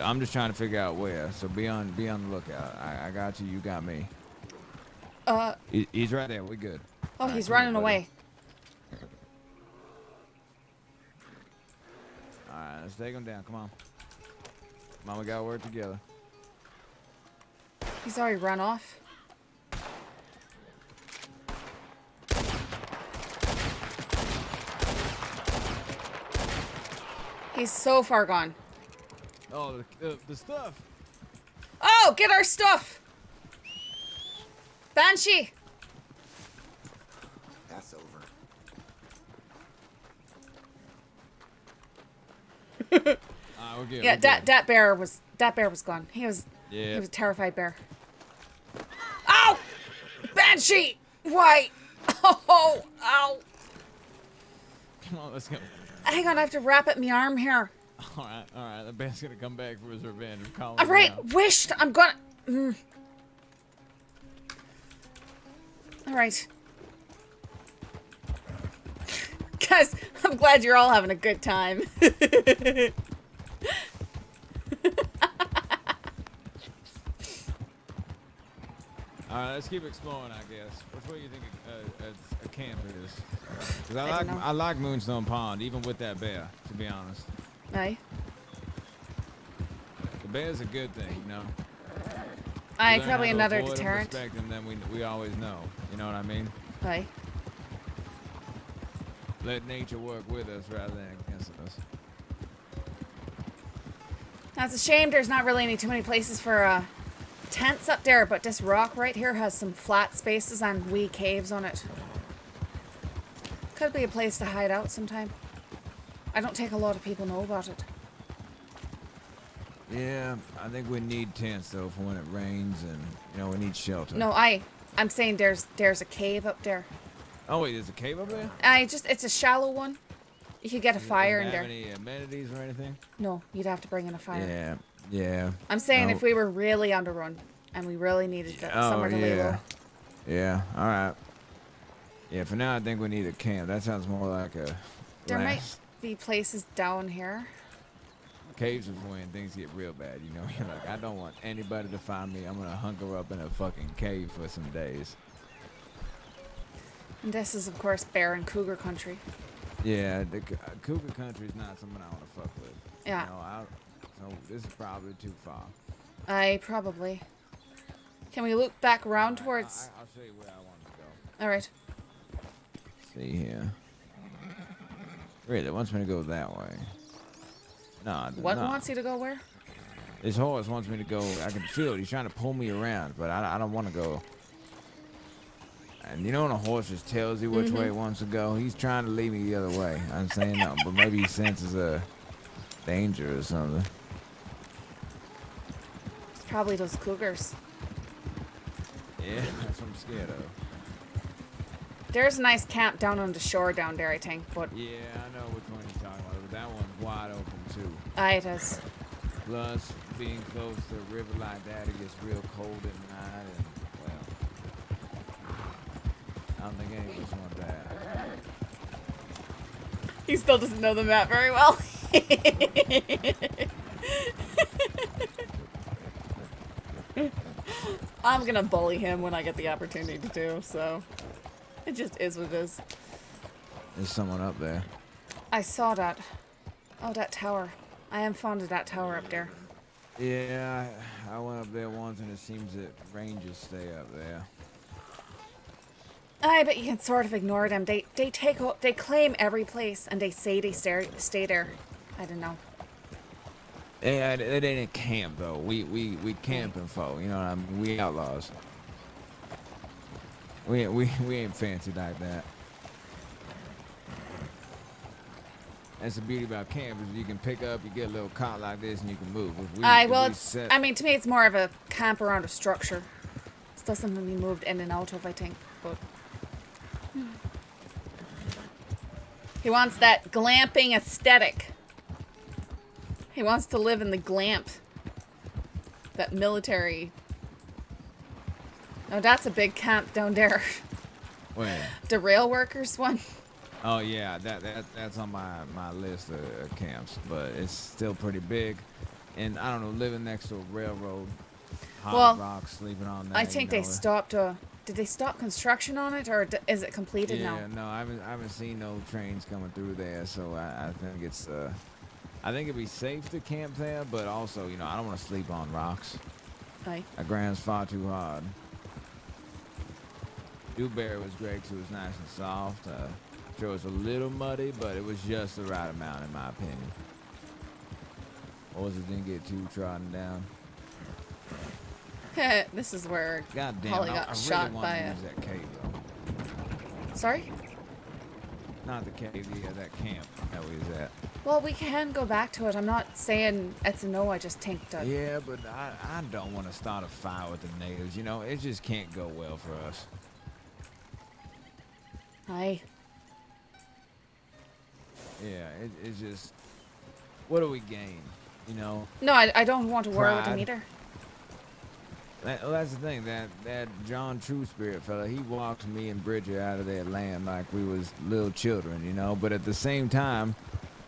I'm just trying to figure out where, so be on the lookout. I got you, you got me. He's right there, we're good. Oh, All right, he's come on, running buddy. away. Alright, let's take him down, come on. Come on, we gotta work together. He's already run off. He's so far gone. Oh, the stuff! Oh, get our stuff! Banshee! That's over. Alright, we're good. Yeah, we're good. that bear was gone. He was Yeah. a terrified bear. Ow! Banshee! Why? Oh, ow! Come on, let's go. Hang on, I have to wrap it in my arm here. Alright, the bear's gonna come back for his revenge. I'm calling All him right, now. wished. I'm gonna. All right. Guys, I'm glad you're all having a good time. Alright, let's keep exploring, I guess. Which way do you think a camp is? Because I don't know. I like Moonstone Pond, even with that bear, to be honest. Aye. The bear's a good thing, you know? Aye, You learn probably how to another avoid 'em, deterrent. respect them, then we always know. You know what I mean? Aye. Let nature work with us rather than against us. That's a shame there's not really too many places for tents up there, but this rock right here has some flat spaces and wee caves on it. Could be a place to hide out sometime. I don't think a lot of people know about it. Yeah, I think we need tents though for when it rains, and you know we need shelter. No, I'm saying there's a cave up there. Oh wait, there's a cave up there? It's a shallow one. You could get a fire in Does it there. have any amenities or anything? No, you'd have to bring in a fire. Yeah, yeah. I'm saying No. if we were really on the run and we really needed somewhere to lay low. Yeah, alright. Yeah, for now I think we need a camp. That sounds more like a There might last be places down here. caves is when things get real bad, you know. You're like, I don't want anybody to find me. I'm gonna hunker up in a fucking cave for some days. And this is, of course, bear and cougar country. Yeah, the cougar country is not something I want to fuck with. Yeah. You know, so this is probably too far. Probably. Can we look back around towards... I'll show you where I want to go. Alright. See here. Really, it wants me to go that way. No, What no. wants you to go where? This horse wants me to go. I can feel it. He's trying to pull me around, but I don't want to go. And you know when a horse just tells you which way it wants to go? He's trying to lead me the other way. I'm saying no, but maybe he senses a danger or something. It's probably those cougars. Yeah, that's what I'm scared of. There's a nice camp down on the shore down there, I think, but Yeah, I know which one you're talking about, but that one's wide open too. aye, it is. Plus, being close to a river like that, it gets real cold at night, and well, I don't think any of us want that. He still doesn't know the map very well. I'm gonna bully him when I get the opportunity to, so it just is what it is. There's someone up there. I saw that. Oh, that tower. I am fond of that tower up there. Yeah, I went up there once, and it seems that rangers stay up there. I bet you can sort of ignore them. They claim every place, and they say they stay there. I don't know. Yeah, it ain't a camp though. We camping folk. You know what I mean? We outlaws. We ain't fancy like that. That's the beauty about camp is you can pick up, you get a little cot like this, and you can move. I mean, to me, it's more of a camp around a structure. It's still something we moved in and out of, I think. But he wants that glamping aesthetic. He wants to live in the glamp. That military. No, that's a big camp down there. Where? The rail workers one. Oh yeah, that's on my list of camps, but it's still pretty big. And I don't know, living next to a railroad, hot rocks, sleeping on that. I think they stopped. Did they stop construction on it, or is it completed now? Yeah, no, I haven't seen no trains coming through there, so I think it's I think it'd be safe to camp there, but also, you know, I don't want to sleep on rocks. Aye. That ground's far too hard. Dewberry was great because it was nice and soft. Sure, it was a little muddy, but it was just the right amount, in my opinion. Horses didn't get too trodden down. This is where God damn, Holly I got really shot wanted by to a. use that cave, though. Sorry? Not the cave, that camp that we was at. Well, we can go back to it. I'm not saying it's a no. I just think that. Yeah, but I don't want to start a fight with the natives. You know, it just can't go well for us. Aye. Yeah, it's just, what do we gain, you know? No, I don't want to war with him Pride. either. Well, that's the thing, that John True Spirit fella, he walked me and Bridget out of their land like we was little children, you know? But at the same time,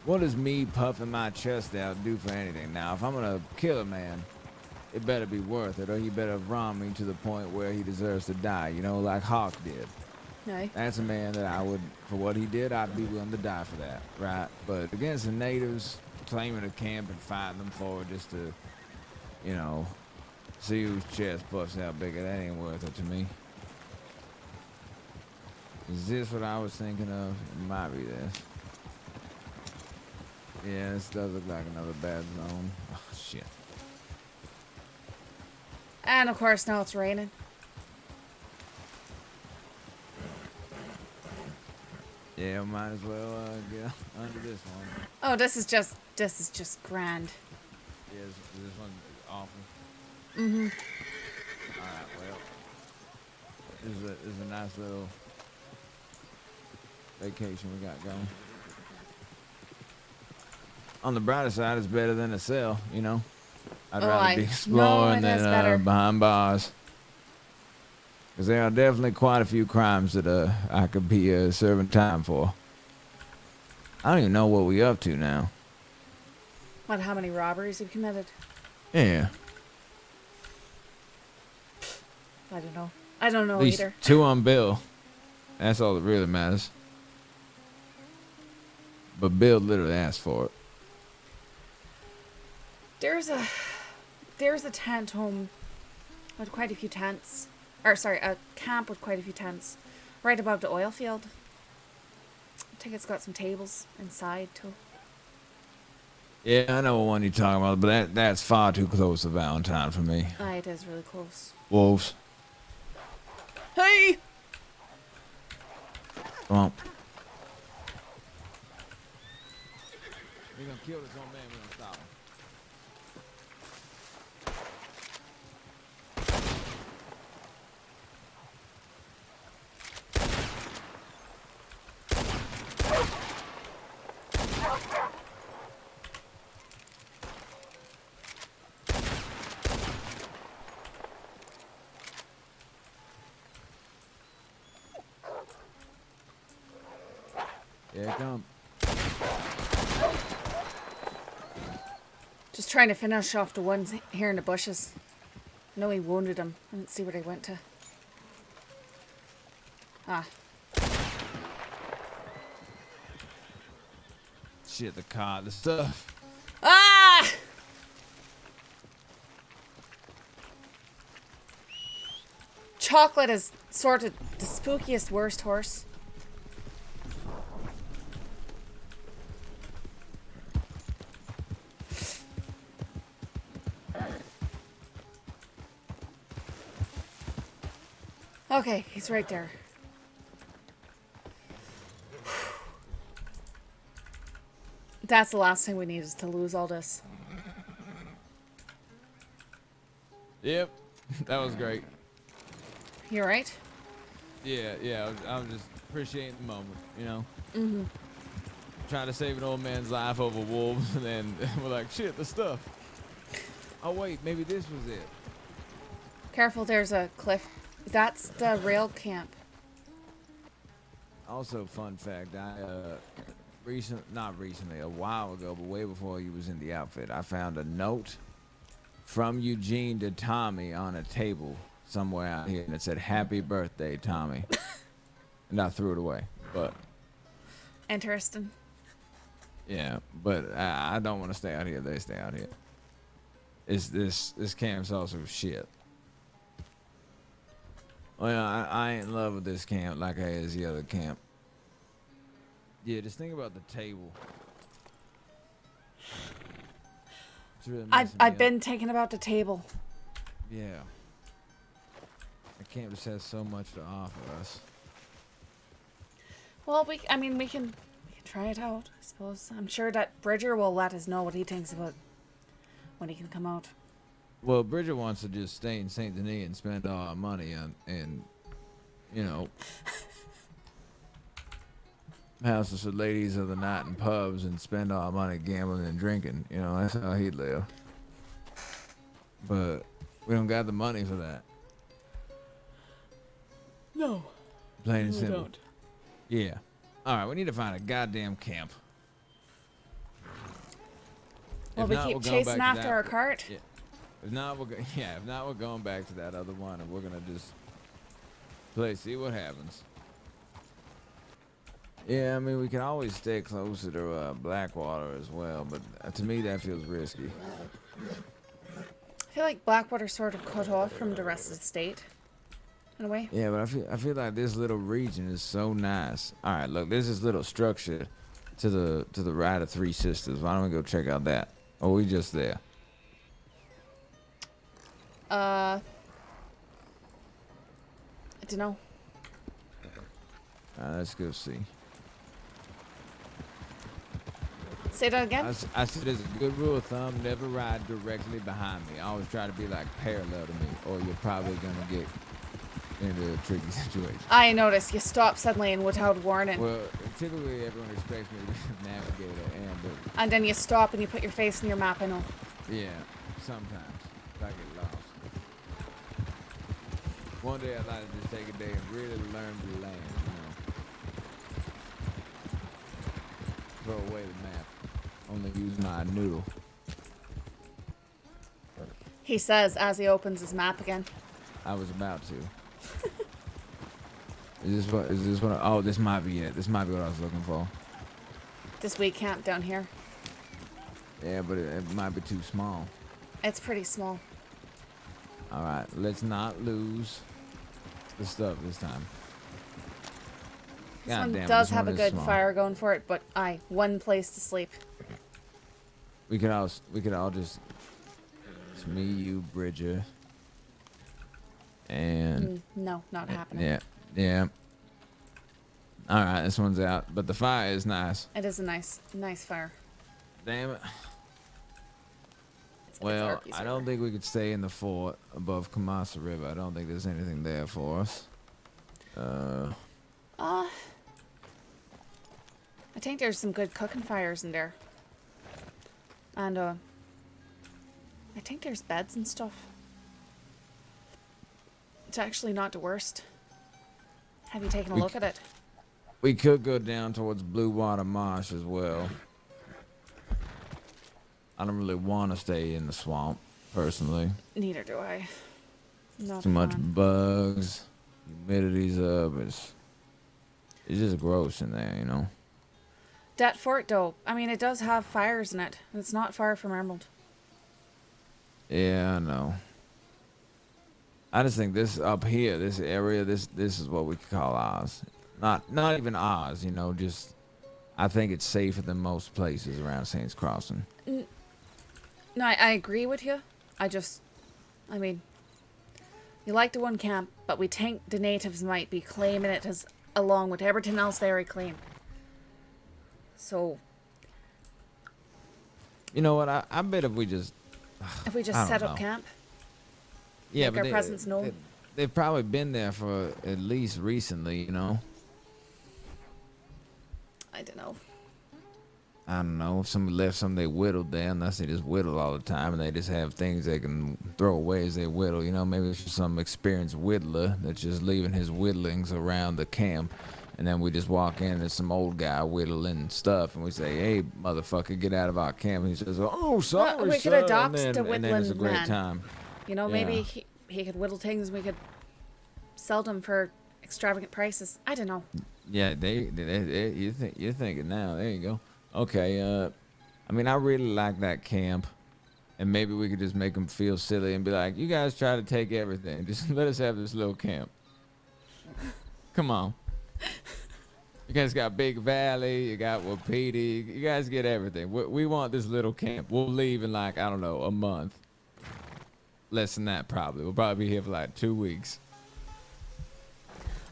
what does me puffing my chest out do for anything? Now, if I'm gonna kill a man, it better be worth it, or he better wrong me to the point where he deserves to die, you know, like Hawk did. Aye. That's a man that I would, for what he did, I'd be willing to die for that, right? But against the natives, claiming a camp and fighting them for it just to, you know, see whose chest puffs out bigger, that ain't worth it to me. Is this what I was thinking of? It might be this. Yeah, this does look like another bad zone. Oh, shit. And of course, now it's raining. Yeah, might as well get under this one. Oh, this is just grand. Yeah, this one's awful. Mhm. Alright, well. This is a nice little vacation we got going. On the brighter side, it's better than a cell, you know? I'd rather be exploring than behind bars. Because there are definitely quite a few crimes that I could be serving time for. I don't even know what we up to now. What, how many robberies you've committed? Yeah. I don't know. I don't know At least either. 2 on Bill. That's all that really matters. But Bill literally asked for it. There's a tent home with quite a few tents. Or sorry, a camp with quite a few tents. Right above the oil field. I think it's got some tables inside too. Yeah, I know what one you're talking about, but that's far too close to Valentine for me. Aye, it is really close. Wolves. Hey! Come on. We're gonna kill this old man. We're gonna stop him. Here it comes. Just trying to finish off the ones here in the bushes. I know he wounded him. I didn't see where they went to. Ah. Shit, the car, the stuff. Ah! Chocolate is sort of the spookiest, worst horse. Okay, he's right there. That's the last thing we need is to lose all this. Yep, that was great. You right? Yeah, I was just appreciating the moment, you know? Mm-hmm. Trying to save an old man's life over wolves, and then we're like, shit, the stuff. Oh, wait, maybe this was it. Careful, there's a cliff. That's the rail camp. Also, fun fact, not recently, a while ago, but way before he was in the outfit, I found a note from Eugene to Tommy on a table somewhere out here, and it said, "Happy birthday, Tommy." And I threw it away, but Interesting. yeah, but I don't want to stay out here. They stay out here. This camp's also shit. Well, I ain't in love with this camp like I is the other camp. Yeah, just think about the table. It's really messing me I've up. been thinking about the table. Yeah. The camp just has so much to offer us. Well, we can try it out, I suppose. I'm sure that Bridger will let us know what he thinks about when he can come out. Well, Bridget wants to just stay in St. Denis and spend all our money on, and, you know, houses for ladies of the night and pubs and spend all our money gambling and drinking. You know, that's how he'd live. But we don't got the money for that. No. Plain and We simple. don't. Yeah. All right, we need to find a goddamn camp. Well, If we not, keep we're going chasing back to after that- our cart. Yeah. If not, we're going back to that other one, and we're gonna just see what happens. Yeah, I mean, we can always stay closer to Blackwater as well, but to me that feels risky. I feel like Blackwater's sort of cut off from the rest of the state, in a way. Yeah, but I feel like this little region is so nice. All right, look, there's this little structure to the right of Three Sisters. Why don't we go check out that? Or are we just there? I don't know. Let's go see. Say that again? I said there's a good rule of thumb: never ride directly behind me. Always try to be like parallel to me, or you're probably gonna get into a tricky situation. I noticed you stopped suddenly and without warning. Well, typically everyone expects me to be a navigator, And then you stop and you put your face in your map, I know. yeah, sometimes I get lost. One day I'd like to just take a day and really learn the land, you know. Throw away the map. Only use my noodle. He says as he opens his map again. I was about to. Is this what? Oh, this might be it. This might be what I was looking for. This week camp down here. Yeah, but it might be too small. It's pretty small. All right, let's not lose the stuff this time. This God one damn it, does this have a one is good small. fire going for it, but one place to sleep. We could all just. It's me, you, Bridger, and No, not happening. yeah. All right, this one's out, but the fire is nice. It is a nice fire. Damn it. It's Well, RP's I don't think we could stay in the fort above Kamasa River. I don't think there's anything there for us. I think there's some good cooking fires in there. And, I think there's beds and stuff. It's actually not the worst. Have you taken a look at it? We could go down towards Blue Water Marsh as well. I don't really want to stay in the swamp, personally. Neither do I. Not Too much fun. bugs, humidity's up. It's just gross in there, you know. That fort, though, I mean, it does have fires in it. It's not far from Emerald. Yeah, I know. I just think this up here, this area, this is what we could call ours. Not even ours, you know. Just I think it's safer than most places around Saints Crossing. No, I agree with you. I mean, you like the one camp, but we think the natives might be claiming it as along with everything else they already claim. So, You know what? I bet if we just if we I just don't set up know. camp, yeah, Make but our presence known. They've probably been there for at least recently, you know. I don't know. I don't know if somebody left something they whittled there, unless they just whittle all the time and they just have things they can throw away as they whittle. You know, maybe it's just some experienced whittler that's just leaving his whittlings around the camp, and then we just walk in and there's some old guy whittling stuff, and we say, "Hey, motherfucker, get out of our camp." And he says, "Oh, sorry, Well, we could sir," adopt and then, the and then it's a whittling great man. time. You know, maybe Yeah. he could whittle things and we could sell them for extravagant prices. I don't know. Yeah, you're thinking now. There you go. Okay, I mean, I really like that camp, and maybe we could just make them feel silly and be like, "You guys try to take everything. Just let us have this little camp. Come on. You guys got Big Valley. You got Wapiti. You guys get everything. We want this little camp. We'll leave in like, I don't know, a month. Less than that, probably. We'll probably be here for like 2 weeks."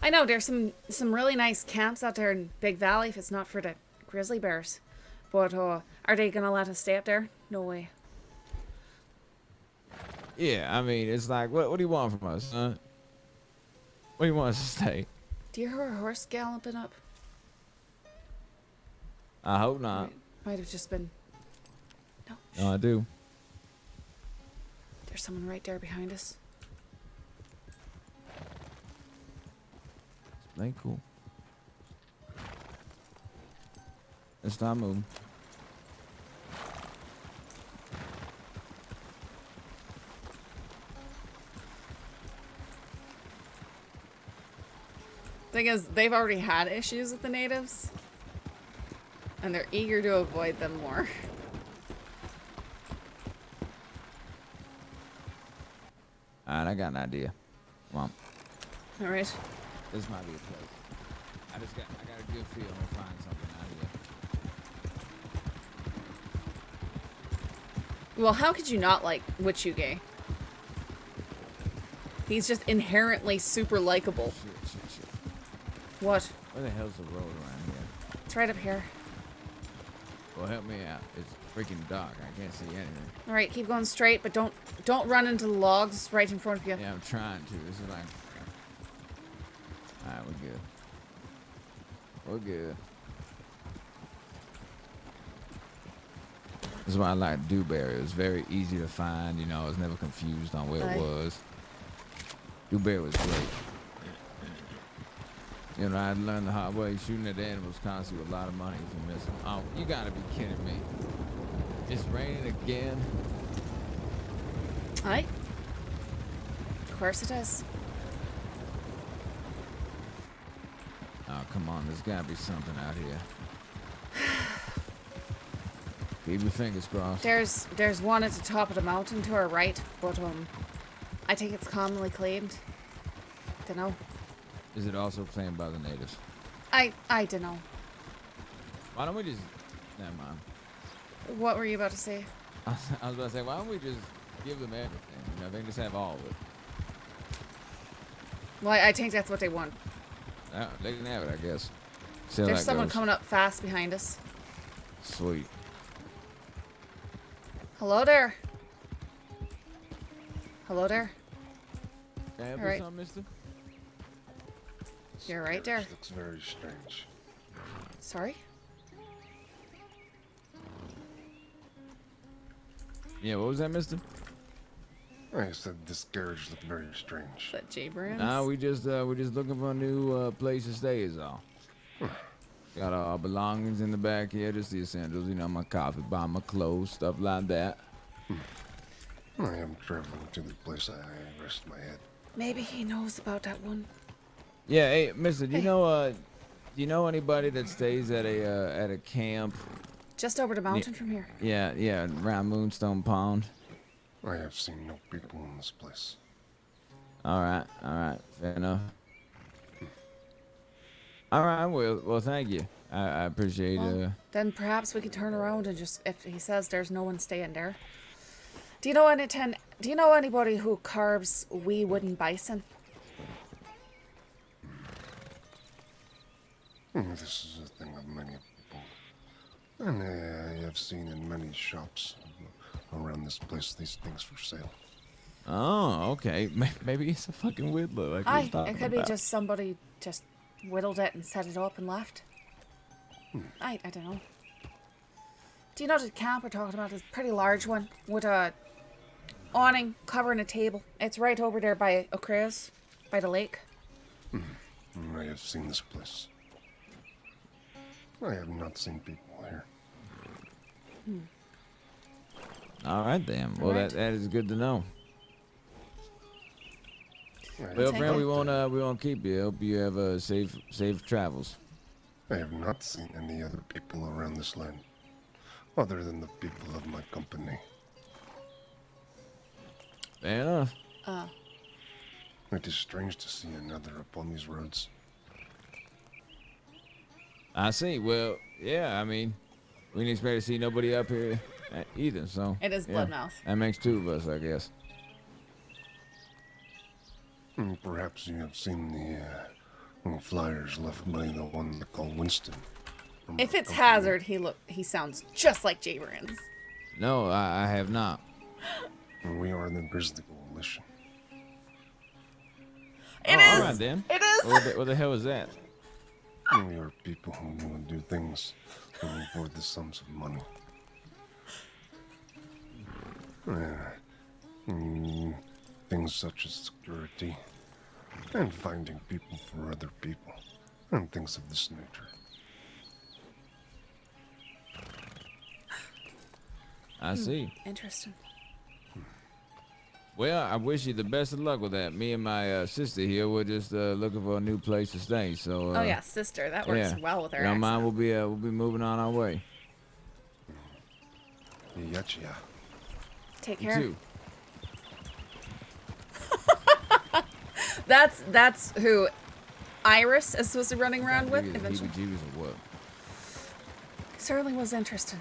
I know there's some really nice camps out there in Big Valley if it's not for the grizzly bears. But are they gonna let us stay up there? No way. Yeah, I mean, it's like, what do you want from us, huh? What do you want us to stay? Do you hear a horse galloping up? I hope not. Might have just been. No. No, I do. There's someone right there behind us. Ain't cool. Let's start moving. Thing is, they've already had issues with the natives, and they're eager to avoid them more. Alright, I got an idea. Come on. All right. This might be a place. I got a good feel we'll find something out here. Well, how could you not like Wichuge? He's just inherently super likable. Shit. What? Where the hell's the road around here? It's right up here. Well, help me out. It's freaking dark. I can't see anything. All right, keep going straight, but don't run into the logs right in front of you. Yeah, I'm trying to. This is like... Alright, we're good. We're good. This is why I like Dewberry. It was very easy to find. You know, I was never confused on where Aye. it was. Dewberry was great. You know, I had learned the hard way. Shooting at animals costs you a lot of money if you miss them. Oh, you gotta be kidding me. It's raining again. Aye. Of course it is. Oh, come on. There's gotta be something out here. Keep your fingers crossed. There's one at the top of the mountain to our right, but I think it's commonly claimed. Dunno. Is it also claimed by the natives? I dunno. Why don't we just... Never mind. What were you about to say? I was about to say, why don't we just give them everything? You know, they can just have all of it. Well, I think that's what they want. They can have it, I guess. See how There's that someone goes. coming up fast behind us. Sweet. Hello there. Hello there. Can I help All you right. something, mister? You're right there. Looks very strange. Sorry? Yeah, what was that, mister? I said this garage looked very strange. Is that J Brands? Nah, we're just looking for a new place to stay is all. Got our belongings in the back here, just the essentials, you know, my coffee bar, my clothes, stuff like that. I am traveling to the place I rest my head. Maybe he knows about that one. Yeah, hey, mister, do you know anybody that stays at a camp? Just over the mountain from here. Yeah, around Moonstone Pond. I have seen no people in this place. All right, fair enough. All right, well, thank you. I appreciate Well, then perhaps we could turn around and just, if he says there's no one staying there. Do you know anybody who carves wee wooden bison? This is a thing of many people. And I have seen in many shops around this place these things for sale. Oh, okay. Maybe it's a fucking whittler. Like we was Aye, talking it could be about. just somebody just whittled it and set it up and left. I don't know. Do you know the camp we're talking about is a pretty large one with a awning covering a table. It's right over there by O'Crea's, by the lake. I have seen this place. I have not seen people here. All right, then. Well, Right. that is good to know. I Well, Take friend, it. we won't keep you. Hope you have safe travels. have not seen any other people around this land, other than the people of my company. Fair enough. It is strange to see another upon these roads. I see. Well, yeah. I mean, we didn't expect to see nobody up here either. So It is yeah, Bloodmouth. That makes two of us, I guess. Perhaps you have seen the little flyers left by the one they call Winston. from If our it's company. Hazard, he sounds just like J Brands. No, I have not. We are the Grizzly Coalition. It All is. right, then. It is. What the hell is that? We are people who will do things for the sums of money. Things such as security and finding people for other people and things of this nature. I see. Interesting. Well, I wish you the best of luck with that. Me and my sister here were just looking for a new place to stay. So. Oh yeah, sister. That works yeah. well with her Don't accent. mind. We'll be moving on our way. Yachia. Take You care. too. That's who Iris is supposed to be running around with eventually. Heebie-jeebies or what? Certainly was interesting.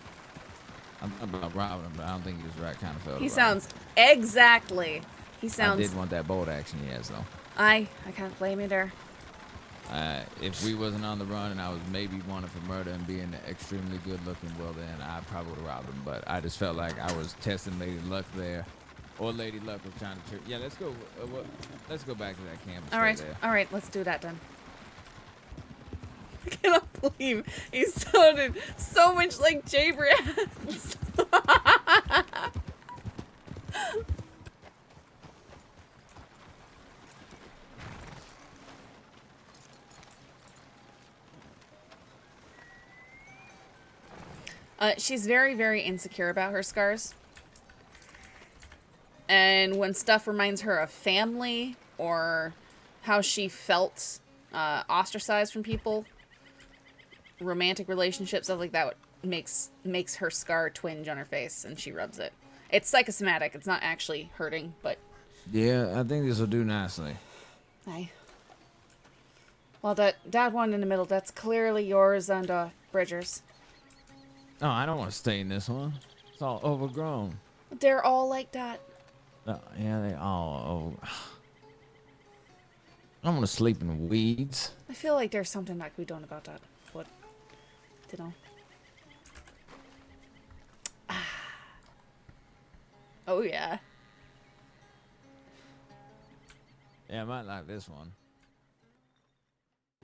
I'm about robbing him, but I don't think he's the right kind of fella. He to rob. sounds exactly. He I sounds. did want that bold action he has, though. I can't blame you there. If we wasn't on the run and I was maybe wanted for murder and being extremely good looking, well then I probably would have robbed him. But I just felt like I was testing Lady Luck there, or Lady Luck was trying to. Yeah, let's go. Let's go back to that camp. And All stay right, there. all right. Let's do that then. I cannot believe he sounded so much like J Brands. She's very, very insecure about her scars. And when stuff reminds her of family or how she felt ostracized from people, romantic relationships, stuff like that makes her scar twinge on her face, and she rubs it. It's psychosomatic. It's not actually hurting, but Yeah, I think this will do nicely. aye. Well, that one in the middle, that's clearly yours and Bridger's. No, I don't want to stay in this one. It's all overgrown. They're all like that. Oh, yeah, they all. Oh. I don't want to sleep in weeds. I feel like there's something like we don't about that. what? Dunno. Oh yeah. Yeah, I might like this one.